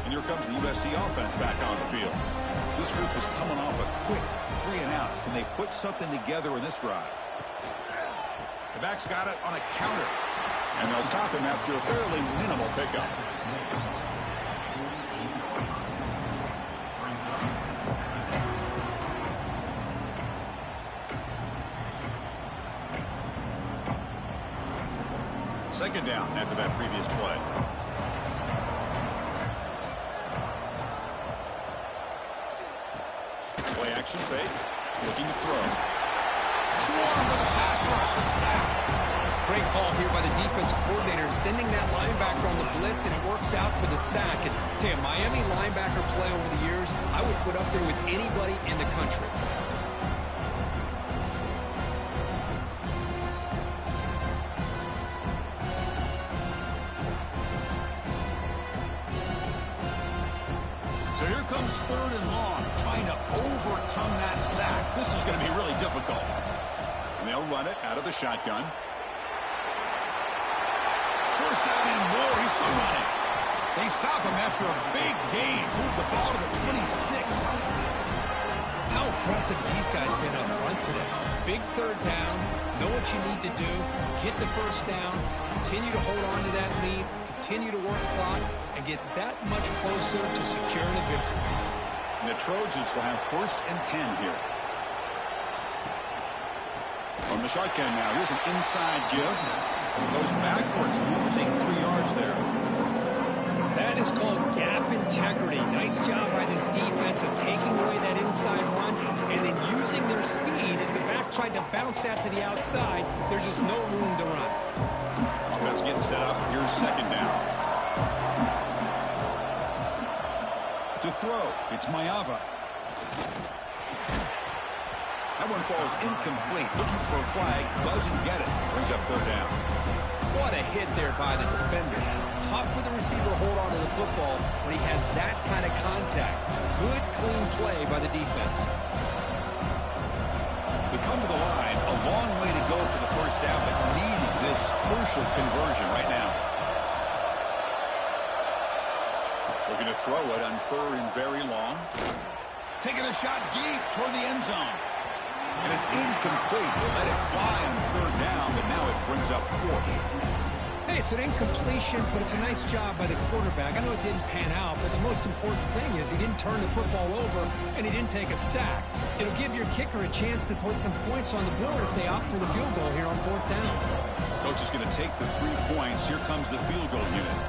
And here comes the USC offense back on the field. This group is coming off a quick 3 and out. Can they put something together in this drive? The back's got it on a counter. And they'll stop him after a fairly minimal pickup. Second down after that previous play. Play action fake. Looking to throw. Swarm with a pass rush, a sack. Great call here by the defensive coordinator, sending that linebacker on the blitz, and it works out for the sack. And tell you, Miami linebacker play over the years, I would put up there with anybody in the country. So here comes third and long, trying to overcome that sack. This is going to be really difficult. And they'll run it out of the shotgun. First down and more. He's still running. They stop him after a big gain. Move the ball to the 26. How impressive these guys been up front today. Big third down. Know what you need to do. Get the first down. Continue to hold on to that lead. Continue to work clock and get that much closer to securing a victory. And the Trojans will have first and 10 here. From the shotgun now, here's an inside give. Goes backwards, losing 3 yards there. That is called gap integrity. Nice job by this defense of taking away that inside run and then using their speed as the back tried to bounce that to the outside. There's just no room to run. Offense getting set up. Here's second down. To throw, it's Mayava. That one falls incomplete. Looking for a flag, doesn't get it. Brings up third down. What a hit there by the defender. Tough for the receiver to hold on to the football when he has that kind of contact. Good, clean play by the defense. We come to the line, a long way to go for the first down, but needing this crucial conversion right now. We're going to throw it on third and very long. Taking a shot deep toward the end zone. And it's incomplete. They let it fly on third down, but now it brings up fourth. Hey, it's an incompletion, but it's a nice job by the quarterback. I know it didn't pan out, but the most important thing is he didn't turn the football over and he didn't take a sack. It'll give your kicker a chance to put some points on the board if they opt for the field goal here on fourth down. Coach is going to take the 3 points. Here comes the field goal unit.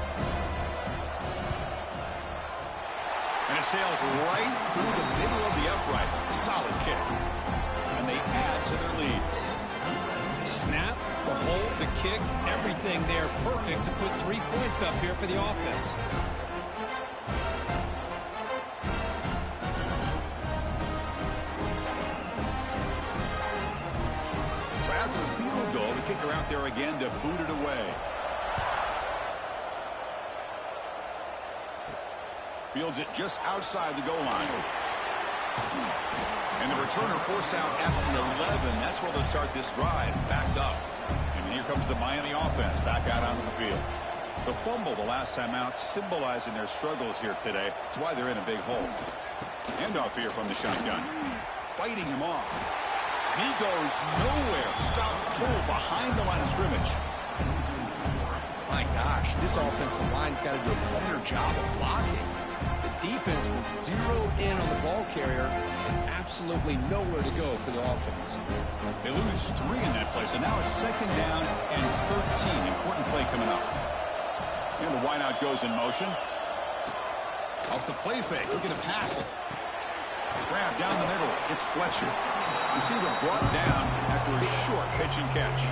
And it sails right through the middle of the uprights. A solid kick. And they add to their lead. snap, the hold, the kick, everything there perfect to put 3 points up here for the offense. So after the field goal, the kicker out there again to boot it away. Fields it just outside the goal line. And the returner forced out at the 11. That's where they'll start this drive, backed up. And here comes the Miami offense back out onto the field. The fumble the last time out, symbolizing their struggles here today. That's why they're in a big hole. Handoff here from the shotgun. Fighting him off. And he goes nowhere. Stop pull behind the line of scrimmage. My gosh, this offensive line's got to do a better job of blocking. Defense was zeroed in on the ball carrier and absolutely nowhere to go for the offense. They lose 3 in that play, so now it's 2nd down and 13. Important play coming up. And the wideout goes in motion. Off the play fake, looking to pass it. Grab down the middle. It's Fletcher. Receiver brought down after a short pitch and catch.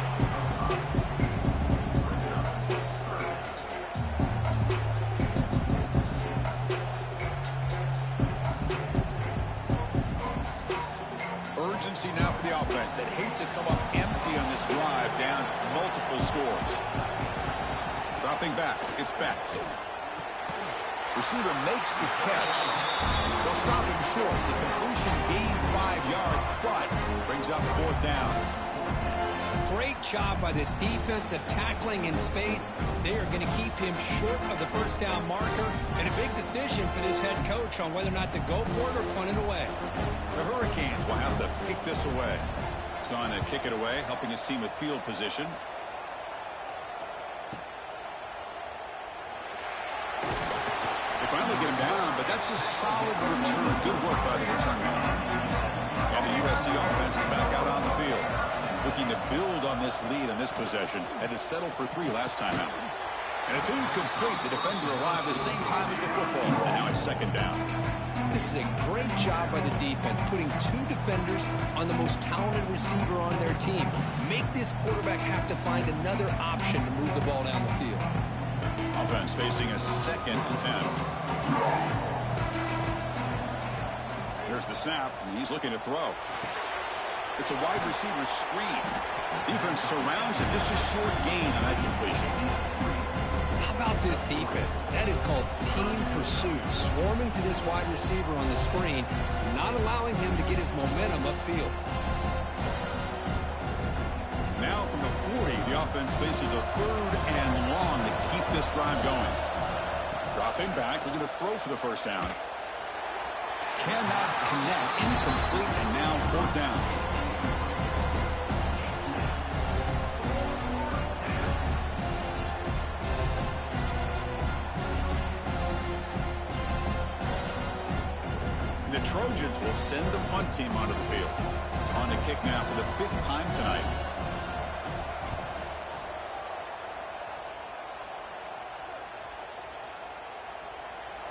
Urgency now for the offense that hates to come up empty on this drive, down multiple scores. Dropping back, it's back. Receiver makes the catch. They'll stop him short. The completion gained 5 yards, but brings up 4th down. Great job by this defense of tackling in space. They are going to keep him short of the 1st down marker, and a big decision for this head coach on whether or not to go for it or punt it away. The Hurricanes will have to kick this away. He's on to kick it away, helping his team with field position. They finally get him down, but that's a solid return. Good work by the return man. And the USC offense is back out on the field, looking to build on this lead on this possession. Had to settle for 3 last time out. And it's incomplete. The defender arrived the same time as the football, and now it's 2nd down. This is a great job by the defense, putting 2 defenders on the most talented receiver on their team. Make this quarterback have to find another option to move the ball down the field. Offense facing a 2nd and 10. Here's the snap, and he's looking to throw. It's a wide receiver screen. Defense surrounds him. Just a short gain on that completion. How about this defense? That is called team pursuit. Swarming to this wide receiver on the screen, not allowing him to get his momentum upfield. Now from the 40, the offense faces a 3rd and long to keep this drive going. Dropping back, looking to throw for the 1st down. Cannot connect, incomplete, and now 4th down. The Trojans will send the punt team onto the field. On the kick now for the 5th time tonight.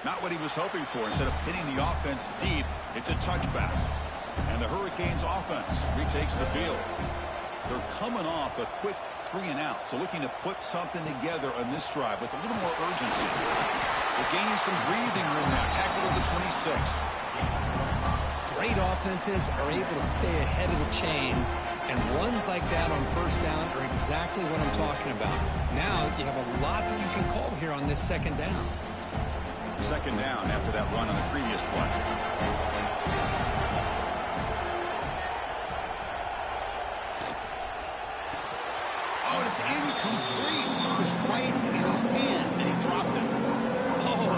Not what he was hoping for. Instead of hitting the offense deep, it's a touchback. And the Hurricanes offense retakes the field. They're coming off a quick 3 and out, so looking to put something together on this drive with a little more urgency. They're gaining some breathing room now. Tackled at the 26. Great offenses are able to stay ahead of the chains, and runs like that on 1st down are exactly what I'm talking about. Now you have a lot that you can call here on this 2nd down. 2nd down after that run on the previous play. Oh, and it's incomplete. It was right in his hands, and he dropped it. Oh,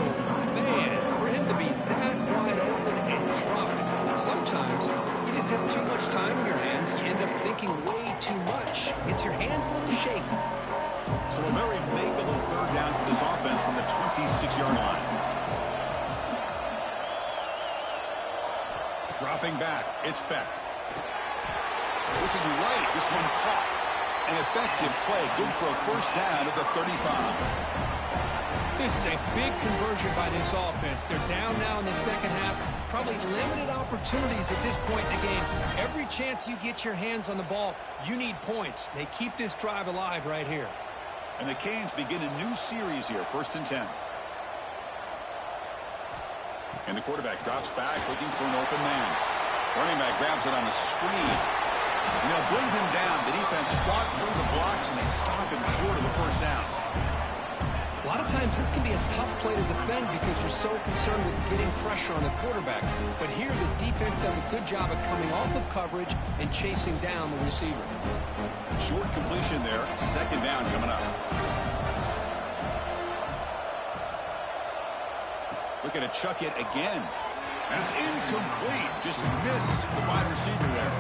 man, for him to be that wide open and drop it. Sometimes you just have too much time in your hands. You end up thinking way too much. Gets your hands a little shaky. So a very makeable 3rd down for this offense from the 26-yard line. Dropping back, it's Beck. Looking right, this one caught. An effective play, good for a 1st down at the 35. This is a big conversion by this offense. They're down now in the second half. Probably limited opportunities at this point in the game. Every chance you get your hands on the ball, you need points. They keep this drive alive right here. And the Canes begin a new series here, 1st and 10. And the quarterback drops back, looking for an open man. Running back grabs it on the screen. And they'll bring him down. The defense fought through the blocks, and they stop him short of the first down. A lot of times this can be a tough play to defend because you're so concerned with getting pressure on the quarterback. But here the defense does a good job of coming off of coverage and chasing down the receiver. Short completion there. 2nd down coming up. Looking to chuck it again. And it's incomplete. Just missed the wide receiver there.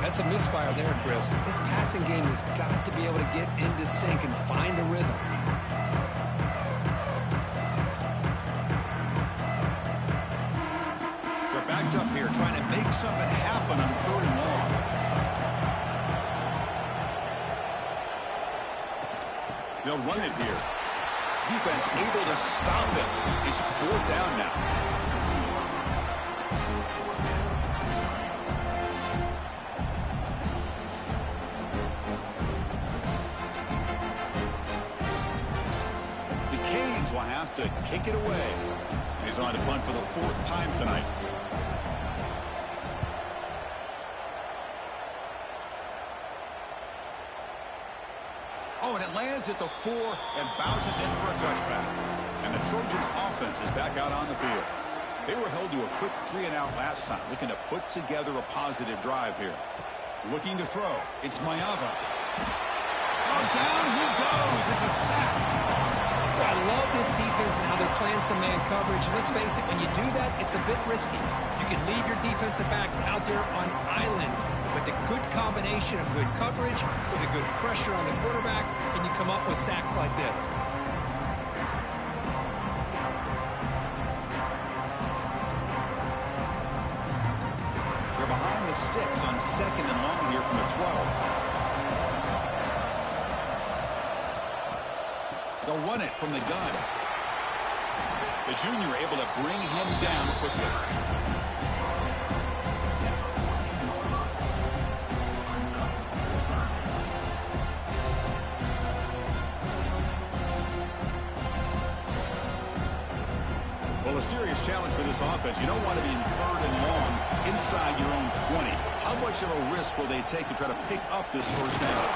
That's a misfire there, Chris. This passing game has got to be able to get into sync and find the rhythm. They're backed up here trying to make something happen on 3rd and long. They'll run it here. Defense able to stop it. It's 4th down now. Will have to kick it away. He's on to punt for the 4th time tonight. Oh, and it lands at the 4 and bounces in for a touchback. And the Trojans offense is back out on the field. They were held to a quick 3-and-out last time, looking to put together a positive drive here. Looking to throw. It's Mayava. Oh, down he goes. It's a sack. I love this defense and how they're playing some man coverage. And let's face it, when you do that, it's a bit risky. You can leave your defensive backs out there on islands, but the good combination of good coverage with a good pressure on the quarterback, and you come up with sacks like this. They're behind the sticks on 2nd and long here from the 12. They'll run it from the gun. The junior able to bring him down quickly. Well, a serious challenge for this offense. You don't want to be in 3rd and long inside your own 20. How much of a risk will they take to try to pick up this 1st down?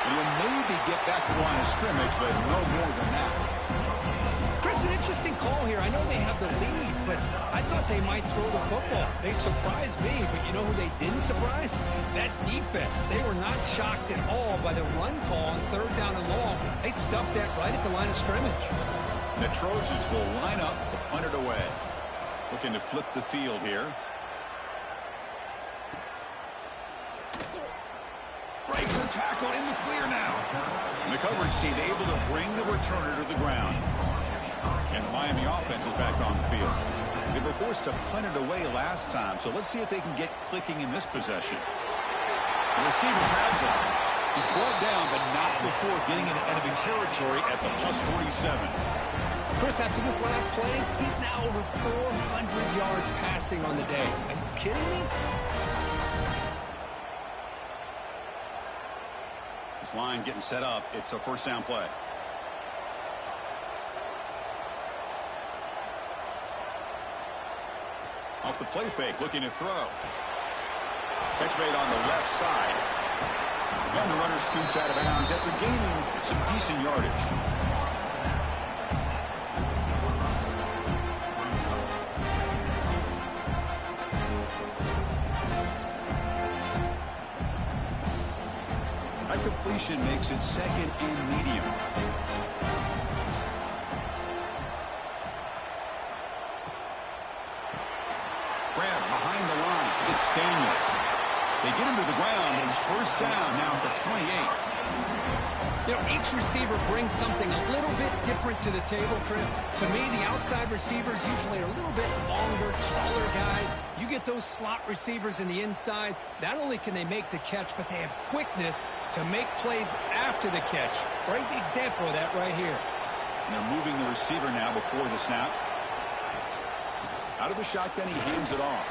And you'll maybe get back to the line of scrimmage, but no more than that. Chris, an interesting call here. I know they have the lead, but I thought they might throw the football. They surprised me, but you know who they didn't surprise? That defense. They were not shocked at all by the run call on 3rd down and long. They stuffed that right at the line of scrimmage. The Trojans will line up to punt it away. Looking to flip the field here. Breaks a tackle in the clear now. And the coverage team able to bring the returner to the ground. And the Miami offense is back on the field. They were forced to punt it away last time, so let's see if they can get clicking in this possession. The receiver grabs it. He's brought down, but not before getting into enemy territory at the +47. Chris, after this last play, he's now over 400 yards passing on the day. Are you kidding me? This line getting set up. It's a 1st down play. Off the play fake, looking to throw. Catch made on the left side. And the runner scoots out of bounds after gaining some decent yardage. That completion makes it 2nd and medium. Grab behind the line. It's Daniels. They get him to the ground, and it's 1st down now at the 28. You know, each receiver brings something a little bit different to the table, Chris. To me, the outside receivers usually are a little bit longer, taller guys. You get those slot receivers in the inside, not only can they make the catch, but they have quickness to make plays after the catch. Great example of that right here. And they're moving the receiver now before the snap. Out of the shotgun, he hands it off.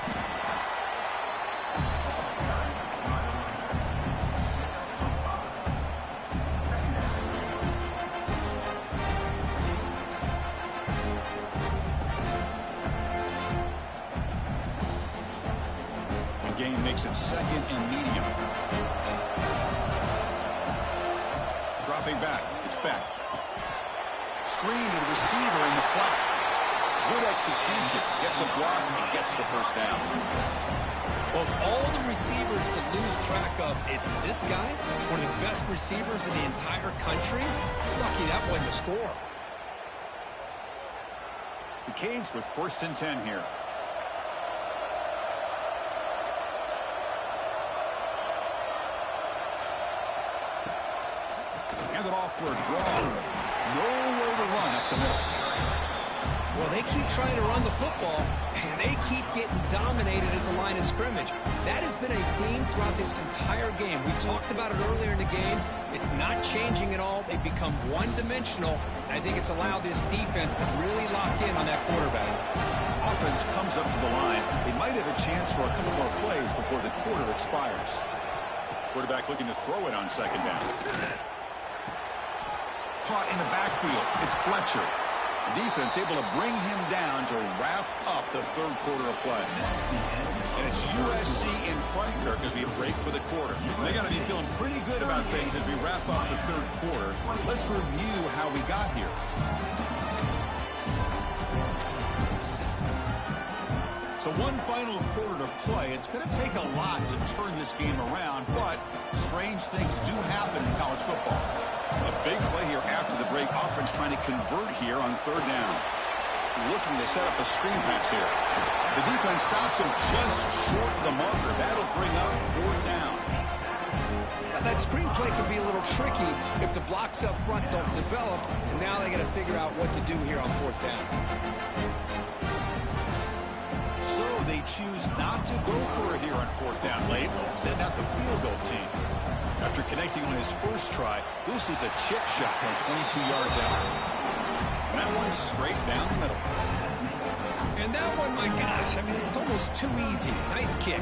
The game makes it second and medium. Dropping back. It's back. Screen to the receiver in the flat. Good execution. Gets a block and gets the first down. Of all the receivers to lose track of, it's this guy, one of the best receivers in the entire country. Lucky that wasn't a score. The Canes with 1st and 10 here. Hand it off for a draw. Nowhere to run up the middle. Well, they keep trying to run the football, and they keep getting dominated at the line of scrimmage. That has been a theme throughout this entire game. We've talked about it earlier in the game. It's not changing at all. They've become one-dimensional. I think it's allowed this defense to really lock in on that quarterback. Offense comes up to the line. They might have a chance for a couple more plays before the quarter expires. Quarterback looking to throw it on 2nd down. Caught in the backfield. It's Fletcher. The defense able to bring him down to wrap up the 3rd quarter of play. And it's USC in front, Kirk, as we break for the quarter. They got to be feeling pretty good about things as we wrap up the 3rd quarter. Let's review how we got here. So one final quarter to play. It's going to take a lot to turn this game around, but strange things do happen in college football. A big play here after the break. Offense trying to convert here on 3rd down. Looking to set up a screen pass here. The defense stops him just short of the marker. That'll bring up 4th down. That screen play can be a little tricky if the blocks up front don't develop, and now they got to figure out what to do here on 4th down. So they choose not to go for it here on 4th down late. Send out the field goal team. After connecting on his first try, this is a chip shot from 22 yards out. And that one's straight down the middle. And that one, my gosh, I mean, it's almost too easy. Nice kick.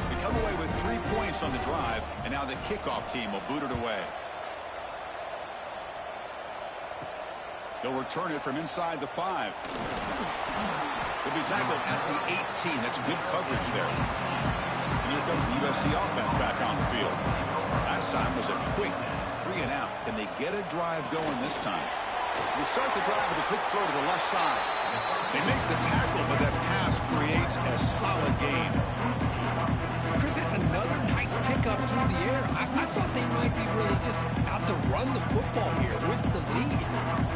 They come away with 3 points on the drive, and now the kickoff team will boot it away. They'll return it from inside the 5. They'll be tackled at the 18. That's good coverage there. And here comes the USC offense back on the field. Last time was a quick 3 and out. Can they get a drive going this time? They start the drive with a quick throw to the left side. They make the tackle, but that pass creates a solid gain. Chris, that's another nice pickup through the air. I thought they might be really just out to run the football here with the lead.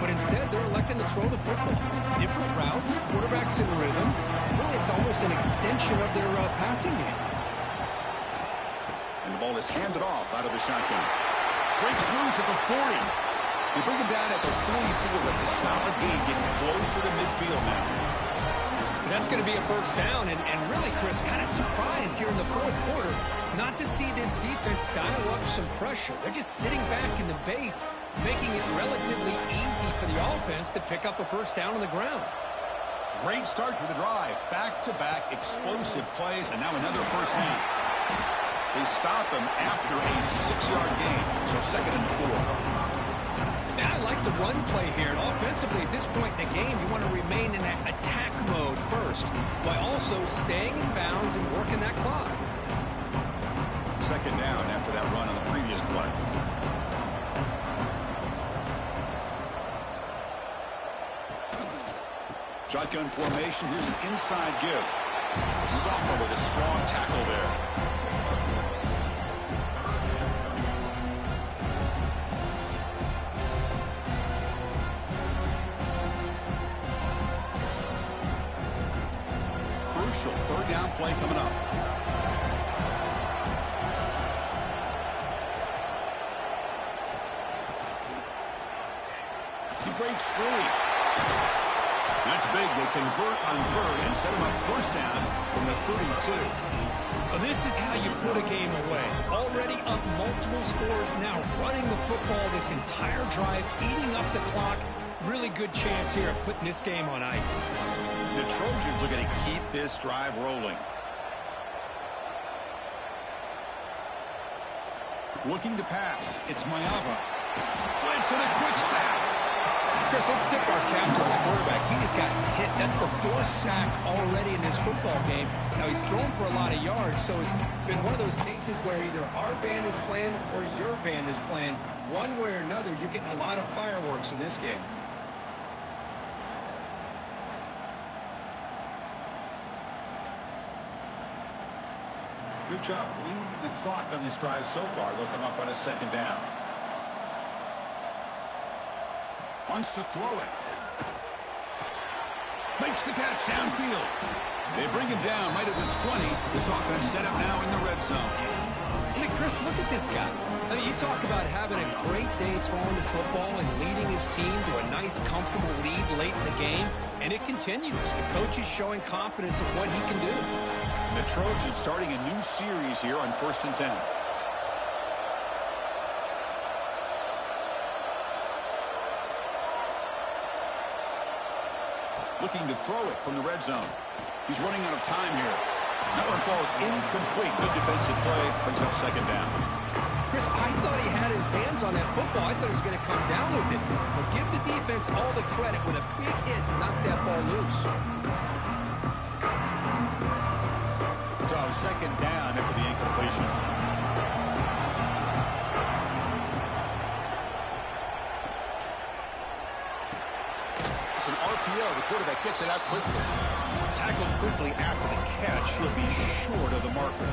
But instead, they're electing to throw the football. Different routes, quarterbacks in rhythm. Really, it's almost an extension of their passing game. And the ball is handed off out of the shotgun. Breaks loose at the 40. They bring him down at the 44. That's a solid gain, getting closer to midfield now. That's going to be a 1st down, and really, Chris, kind of surprised here in the 4th quarter not to see this defense dial up some pressure. They're just sitting back in the base, making it relatively easy for the offense to pick up a 1st down on the ground. Great start to the drive. Back-to-back explosive plays, and now another 1st down. They stop him after a 6-yard gain, so 2nd and 4. Now I like the run play here, and offensively at this point in the game, you want to remain in that attack mode first, while also staying in bounds and working that clock. 2nd down after that run on the previous play. Shotgun formation. Here's an inside give. Sophomore with a strong tackle there. Crucial 3rd down play coming up. He breaks free. Not That's big. They convert on third and set him up first down from the 32. Well, this is how you put a game away. Already up multiple scores, now running the football this entire drive, eating up the clock. Really good chance here of putting this game on ice. The Trojans are going to keep this drive rolling. Looking to pass. It's Mayava. Blitz and a quick sack. Chris, let's tip our cap to his quarterback. He just got hit. That's the fourth sack already in this football game. Now, he's thrown for a lot of yards, so it's been one of those cases where either our band is playing or your band is playing. One way or another, you're getting a lot of fireworks in this game. Good job leading the clock on this drive so far. They'll come up on a second down. Wants to throw it. Makes the catch downfield. They bring him down right at the 20. This offense set up now in the red zone. I mean, Chris, look at this guy. I mean, you talk about having a great day throwing the football and leading his team to a nice, comfortable lead late in the game, and it continues. The coach is showing confidence of what he can do. The Trojans starting a new series here on 1st and 10. Looking to throw it from the red zone. He's running out of time here. That one falls incomplete. Good defensive play. Brings up second down. Chris, I thought he had his hands on that football. I thought he was going to come down with it. But give the defense all the credit with a big hit to knock that ball loose. So second down after the incompletion. It's an RPO. The quarterback gets it out quickly. Tackled quickly after the catch. He'll be short of the marker.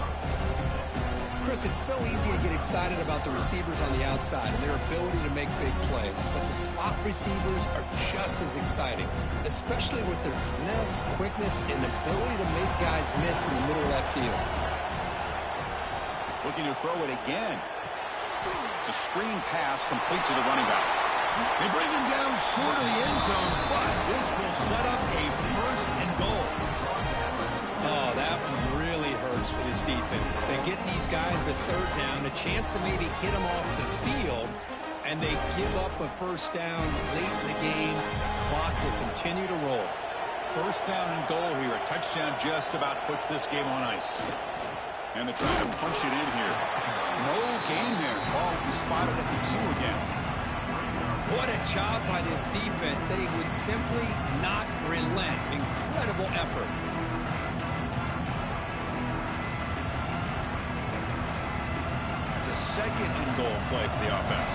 Chris, it's so easy to get excited about the receivers on the outside and their ability to make big plays. But the slot receivers are just as exciting, especially with their finesse, quickness, and ability to make guys miss in the middle of that field. Looking to throw it again. It's a screen pass complete to the running back. They bring him down short of the end zone, but this will set up a first and goal. Oh, that one really hurts for this defense. They get these guys the third down, a chance to maybe get them off the field, and they give up a first down late in the game. Clock will continue to roll. First down and goal here. A touchdown just about puts this game on ice. And they're trying to punch it in here. No gain there. Ball will be spotted at the 2 again. What a job by this defense. They would simply not relent. Incredible effort. It's a second and goal play for the offense.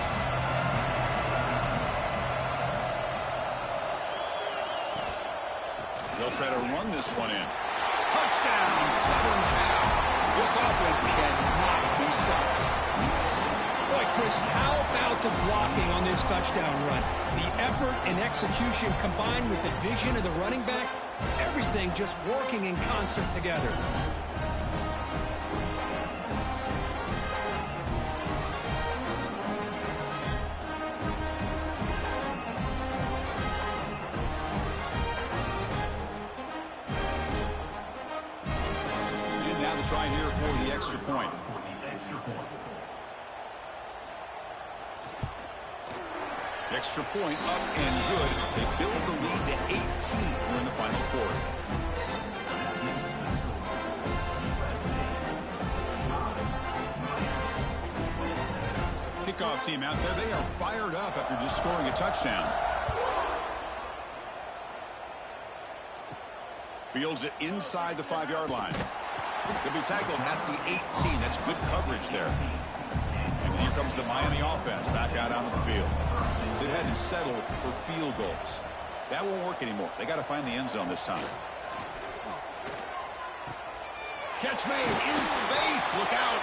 They'll try to run this one in. Touchdown, Southern Cal. This offense cannot be stopped. Boy, Chris, how about the blocking on this touchdown run? The effort and execution combined with the vision of the running back, everything just working in concert together. And now the try here for the extra point. Extra point up and good. They build the lead to 18 here in the final quarter. Kickoff team out there. They are fired up after just scoring a touchdown. Fields it inside the 5-yard line. They'll be tackled at the 18. That's good coverage there. And here comes the Miami offense back out onto the field. They had to settle for field goals. That won't work anymore. They got to find the end zone this time. Catch made in space. Look out.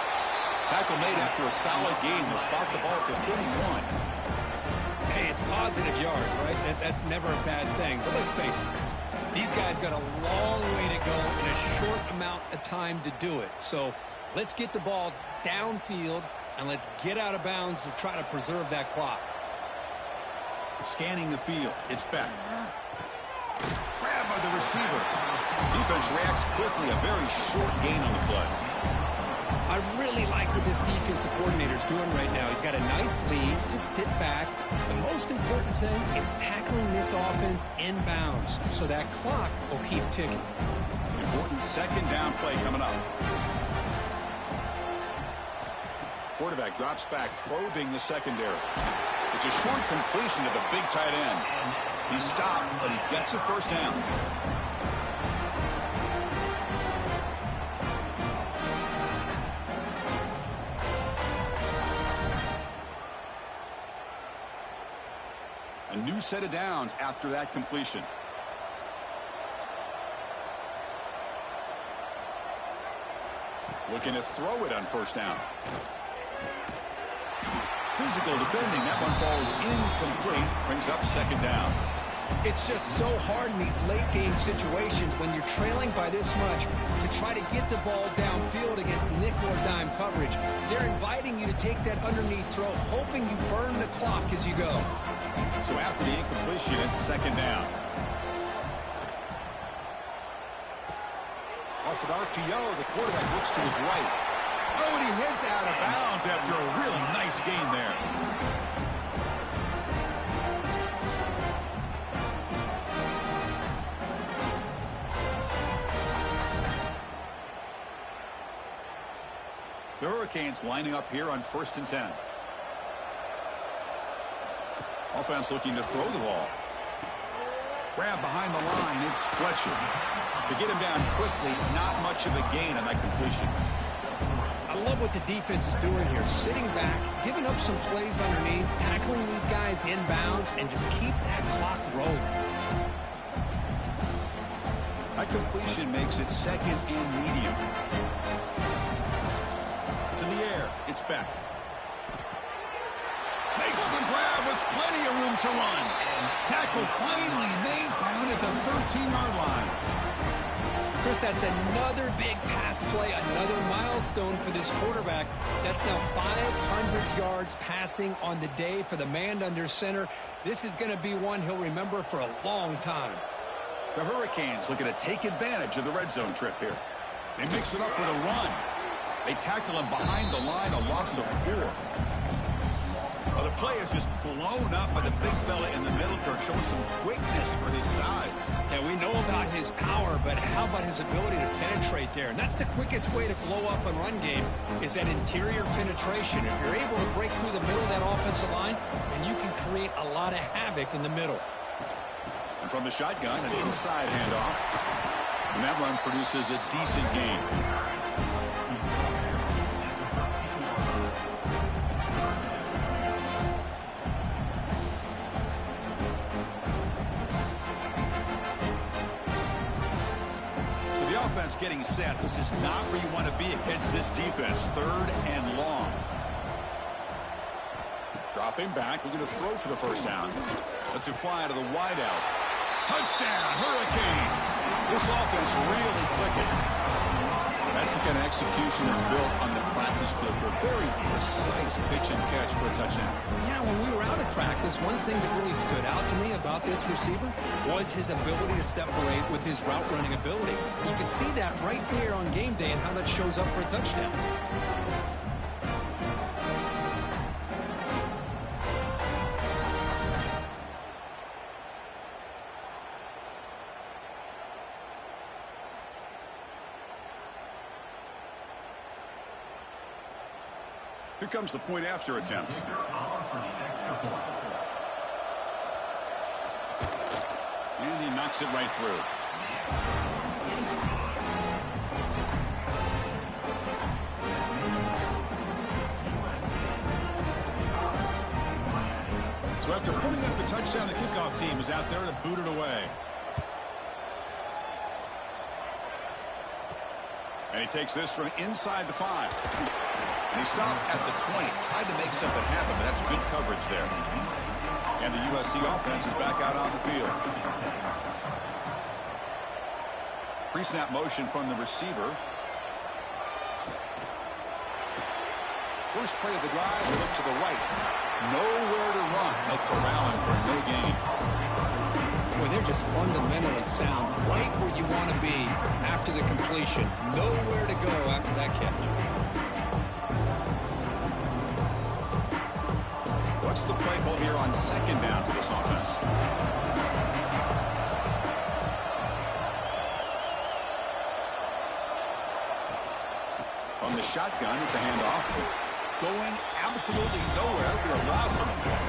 Tackle made after a solid gain. They'll spark the ball to 31. Hey, it's positive yards, right? That's never a bad thing. But let's face it, these guys got a long way to go in a short amount of time to do it. So let's get the ball downfield and let's get out of bounds to try to preserve that clock. Scanning the field. It's back. by the receiver. Defense reacts quickly. A very short gain on the play. I really like what this defensive coordinator is doing right now. He's got a nice lead. Just sit back. The most important thing is tackling this offense inbounds so that clock will keep ticking. Important second down play coming up. Quarterback drops back, probing the secondary. It's a short completion to the big tight end. He stopped, but he gets a first down. A new set of downs after that completion. Looking to throw it on first down. Physical defending. That one falls incomplete. Brings up second down. It's just so hard in these late-game situations when you're trailing by this much to try to get the ball downfield against nickel or dime coverage. They're inviting you to take that underneath throw, hoping you burn the clock as you go. So after the incompletion, it's second down. Off with RPO, the quarterback looks to his right. Oh, and he heads out of bounds after a really nice gain there. The Hurricanes lining up here on 1st and 10. Offense looking to throw the ball. Grab behind the line. It's Fletcher. To get him down quickly, not much of a gain on that completion. I love what the defense is doing here. Sitting back, giving up some plays underneath, tackling these guys inbounds, and just keep that clock rolling. That completion makes it second and medium. To the air. It's back. Makes the grab with plenty of room to run. Tackle finally made down at the 13-yard line. Chris, that's another big pass play, another milestone for this quarterback. That's now 500 yards passing on the day for the man under center. This is going to be one he'll remember for a long time. The Hurricanes looking to take advantage of the red zone trip here. They mix it up with a run. They tackle him behind the line, a loss of 4. Well, the play is just blown up by the big fella in the middle, Kirk, showing some quickness for his size. Yeah, we know about his power, but how about his ability to penetrate there? And that's the quickest way to blow up a run game, is that interior penetration. If you're able to break through the middle of that offensive line, then you can create a lot of havoc in the middle. And from the shotgun, an inside handoff. And that run produces a decent gain. Offense getting set. This is not where you want to be against this defense. 3rd and long. Dropping back, looking to throw for the first down. Lets it fly to the wideout. Touchdown, Hurricanes. This offense really clicking. That's the kind of execution that's built on the practice field. A very precise pitch and catch for a touchdown. Yeah, when we were out of practice, one thing that really stood out to me about this receiver was his ability to separate with his route running ability. You can see that right there on game day and how that shows up for a touchdown. Here comes the point after attempt. And he knocks it right through. So after putting up the touchdown, the kickoff team is out there to boot it away. And he takes this from inside the 5. And he stopped at the 20. Tried to make something happen, but that's good coverage there. And the USC offense is back out on the field. Pre-snap motion from the receiver. First play of the drive, they look to the right. Nowhere to run. They'll corral him for no gain. Well, mean, they're just fundamentally sound, right where you want to be after the completion. Nowhere to go after that catch. What's the play call here on second down for this offense? From the shotgun, it's a handoff. Going absolutely nowhere. We're lost on the play.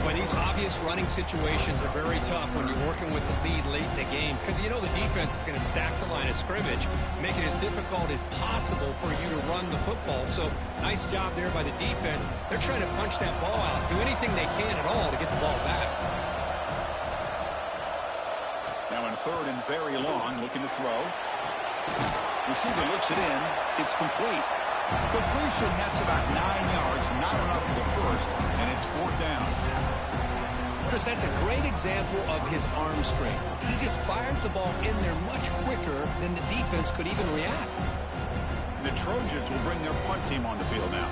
Boy, these obvious running situations are very tough when you're working with the lead late in the game because you know the defense is going to stack the line of scrimmage, make it as difficult as possible for you to run the football. So nice job there by the defense. They're trying to punch that ball out, do anything they can at all to get the ball back. Now in third and very long, looking to throw. Receiver looks it in. It's complete. Completion, that's about 9 yards, not enough for the first, and it's fourth down. Chris, that's a great example of his arm strength. He just fired the ball in there much quicker than the defense could even react. The Trojans will bring their punt team on the field now.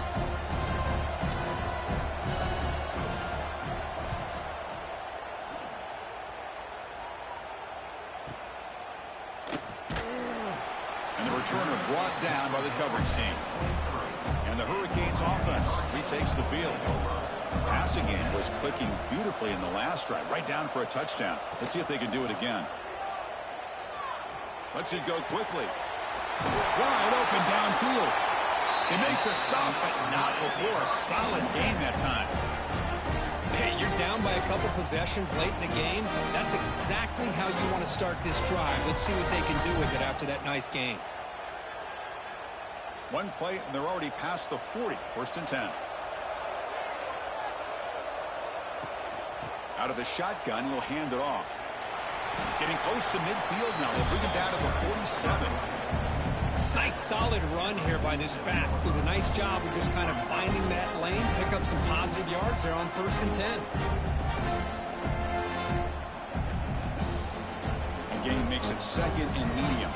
And the returner brought down by the coverage team. And the Hurricanes offense retakes the field. Passing game was clicking beautifully in the last drive, right down for a touchdown. Let's see if they can do it again. Let's it go quickly. Wide open downfield. They make the stop, but not before a solid game that time. Hey, you're down by a couple possessions late in the game. That's exactly how you want to start this drive. Let's see what they can do with it after that nice game. One play, and they're already past the 40. First and 10. Out of the shotgun, he'll hand it off. Getting close to midfield now. They'll bring him down to the 47. Nice solid run here by this back. Did a nice job of just kind of finding that lane, pick up some positive yards there on first and 10. And game makes it second and medium.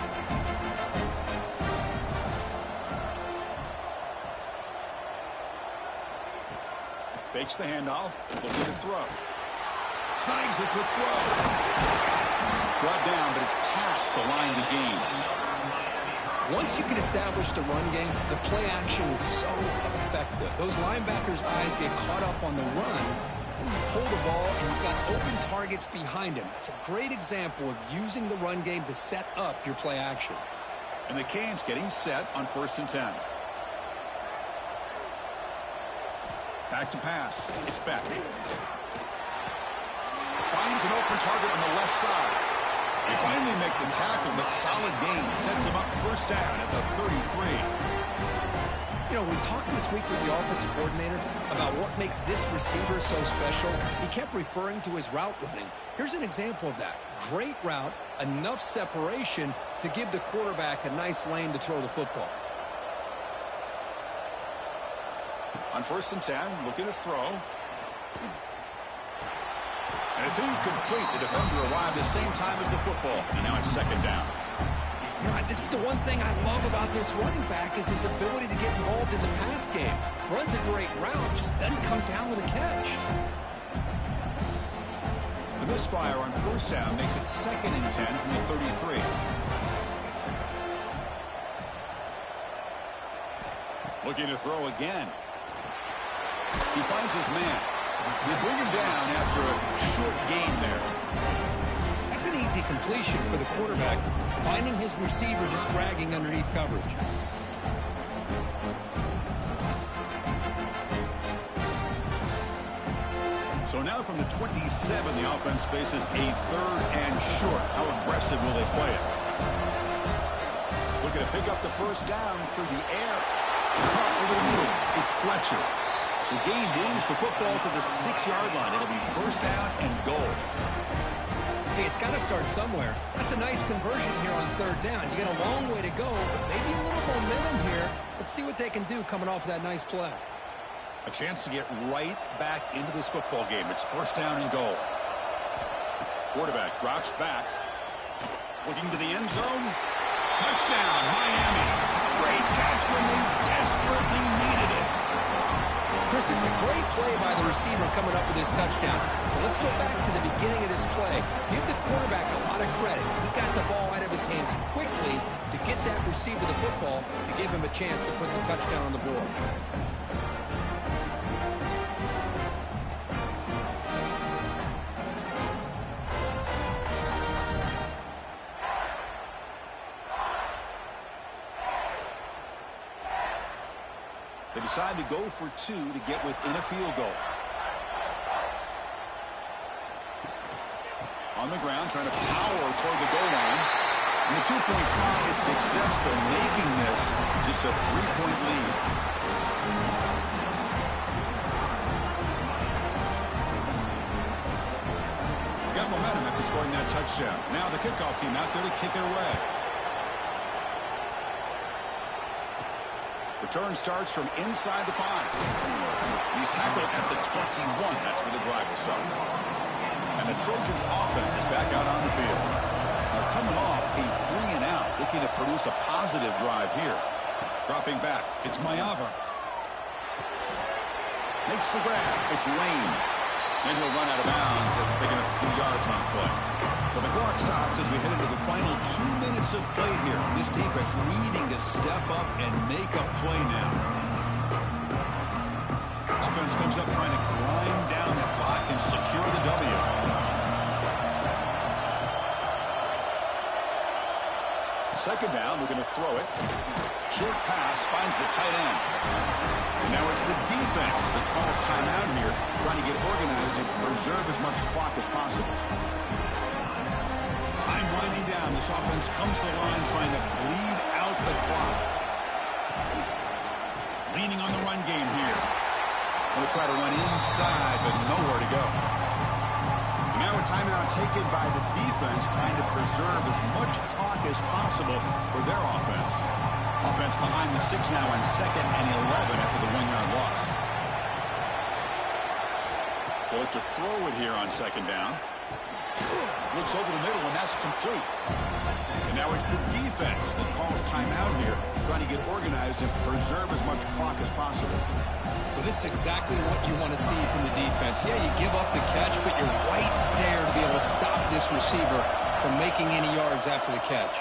Fakes the handoff, looking to throw. Snags the quick throw. Brought down, but it's past the line to gain. Once you can establish the run game, the play action is so effective. Those linebackers' eyes get caught up on the run, and you pull the ball, and you've got open targets behind him. It's a great example of using the run game to set up your play action. And the Canes getting set on first and 10. Back to pass. It's back. Finds an open target on the left side. They finally make the tackle, but solid gain sets him up first down at the 33. You know, we talked this week with the offensive coordinator about what makes this receiver so special. He kept referring to his route running. Here's an example of that. Great route, enough separation to give the quarterback a nice lane to throw the football. On first and 10, looking to throw. And it's incomplete. The defender arrived at the same time as the football. And now it's second down. You know, this is the one thing I love about this running back is his ability to get involved in the pass game. Runs a great route, just doesn't come down with a catch. The misfire on first down makes it second and 10 from the 33. Looking to throw again. He finds his man. They bring him down after a short gain there. That's an easy completion for the quarterback, finding his receiver just dragging underneath coverage. So now from the 27, the offense faces a third and short. How aggressive will they play it? Looking to pick up the first down through the air. Caught over the middle. It's Fletcher. The game moves the football to the 6-yard line. It'll be first down and goal. Hey, it's got to start somewhere. That's a nice conversion here on third down. You got a long way to go, but maybe a little momentum here. Let's see what they can do coming off that nice play. A chance to get right back into this football game. It's first down and goal. Quarterback drops back. Looking to the end zone. Touchdown, Miami. Great catch when they desperately needed it. Chris, this is a great play by the receiver coming up with his touchdown. But let's go back to the beginning of this play. Give the quarterback a lot of credit. He got the ball out of his hands quickly to get that receiver the football to give him a chance to put the touchdown on the board. They decide to go for two to get within a field goal. On the ground, trying to power toward the goal line. And the two-point try is successful, making this just a three-point lead. Got momentum after scoring that touchdown. Now the kickoff team out there to kick it away. Return starts from inside the 5. He's tackled at the 21. That's where the drive will start. And the Trojans offense is back out on the field. They're coming off a 3-and-out, looking to produce a positive drive here. Dropping back, it's Mayava. Makes the grab, it's Lane. And he'll run out of bounds after picking up a few yards on play. So the clock stops as we head into the final 2 minutes of play here. This defense needing to step up and make a play now. Offense comes up trying to grind down the clock and secure the W. Second down, we're going to throw it. Short pass finds the tight end. And now it's the defense that calls timeout here, trying to get organized and preserve as much clock as possible. Time winding down. This offense comes to the line trying to bleed out the clock. Leaning on the run game here. We'll try to run inside, but nowhere to go. And now a timeout taken by the defense, trying to preserve as much clock as possible for their offense. Offense behind the 6 now on 2nd and 11 after the 1-yard loss. They'll look to throw it here on 2nd down. Looks over the middle, and that's complete. And now it's the defense that calls timeout here, trying to get organized and preserve as much clock as possible. Well, this is exactly what you want to see from the defense. Yeah, you give up the catch, but you're right there to be able to stop this receiver from making any yards after the catch.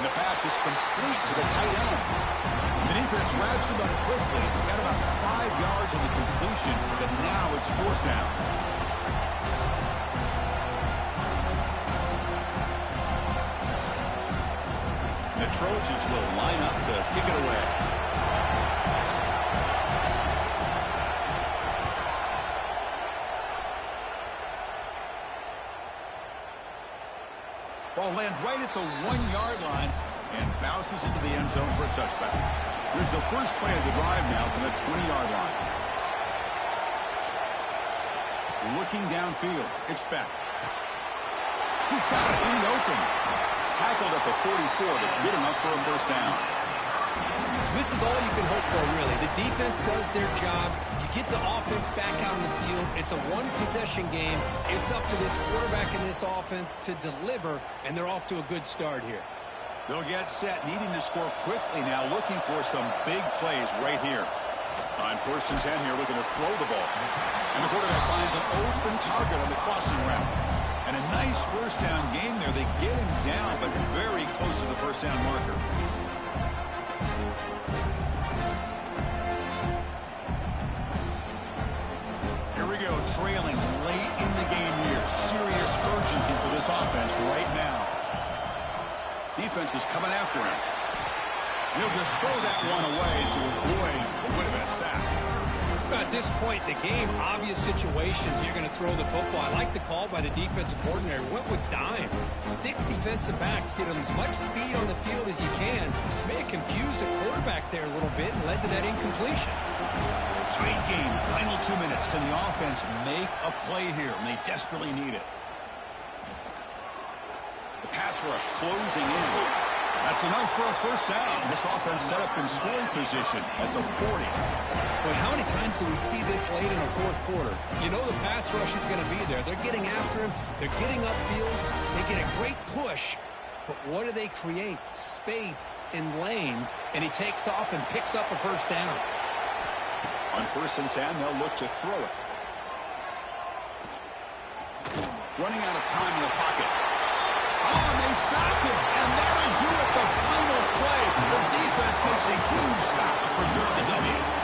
And the pass is complete to the tight end. The defense wraps him up quickly. Got about 5 yards on the completion, but now it's 4th down. The Trojans will line up to kick it away. Ball lands right at the 1-yard line and bounces into the end zone for a touchback. Here's the first play of the drive now from the 20-yard line. Looking downfield, it's back. He's got it in the open. Tackled at the 44, but good enough for a first down. This is all you can hope for, really. The defense does their job. You get the offense back out on the field. It's a one-possession game. It's up to this quarterback and this offense to deliver, and they're off to a good start here. They'll get set, needing to score quickly now, looking for some big plays right here. On 1st and 10 here, looking to throw the ball. And the quarterback finds an open target on the crossing route. And a nice first down gain there. They get him down, but very close to the first down marker. Here we go, trailing late in the game here. Serious urgency for this offense right now. Defense is coming after him. He'll just throw that one away to avoid what would have been a sack. At this point in the game, obvious situations, you're going to throw the football. I like the call by the defensive coordinator. Went with dime. 6 defensive backs, get them as much speed on the field as you can. May have confused the quarterback there a little bit and led to that incompletion. Tight game, final 2 minutes. Can the offense make a play here? And they desperately need it. The pass rush closing in. That's enough for a first down. This offense set up in scoring position at the 40. Boy, how many times do we see this late in the 4th quarter? You know the pass rush is going to be there. They're getting after him. They're getting upfield. They get a great push. But what do they create? Space in lanes. And he takes off and picks up a first down. On 1st and 10, they'll look to throw it. Running out of time in the pocket. Oh, and they sack it, and that'll do it, the final play. The defense makes a huge stop to preserve the W.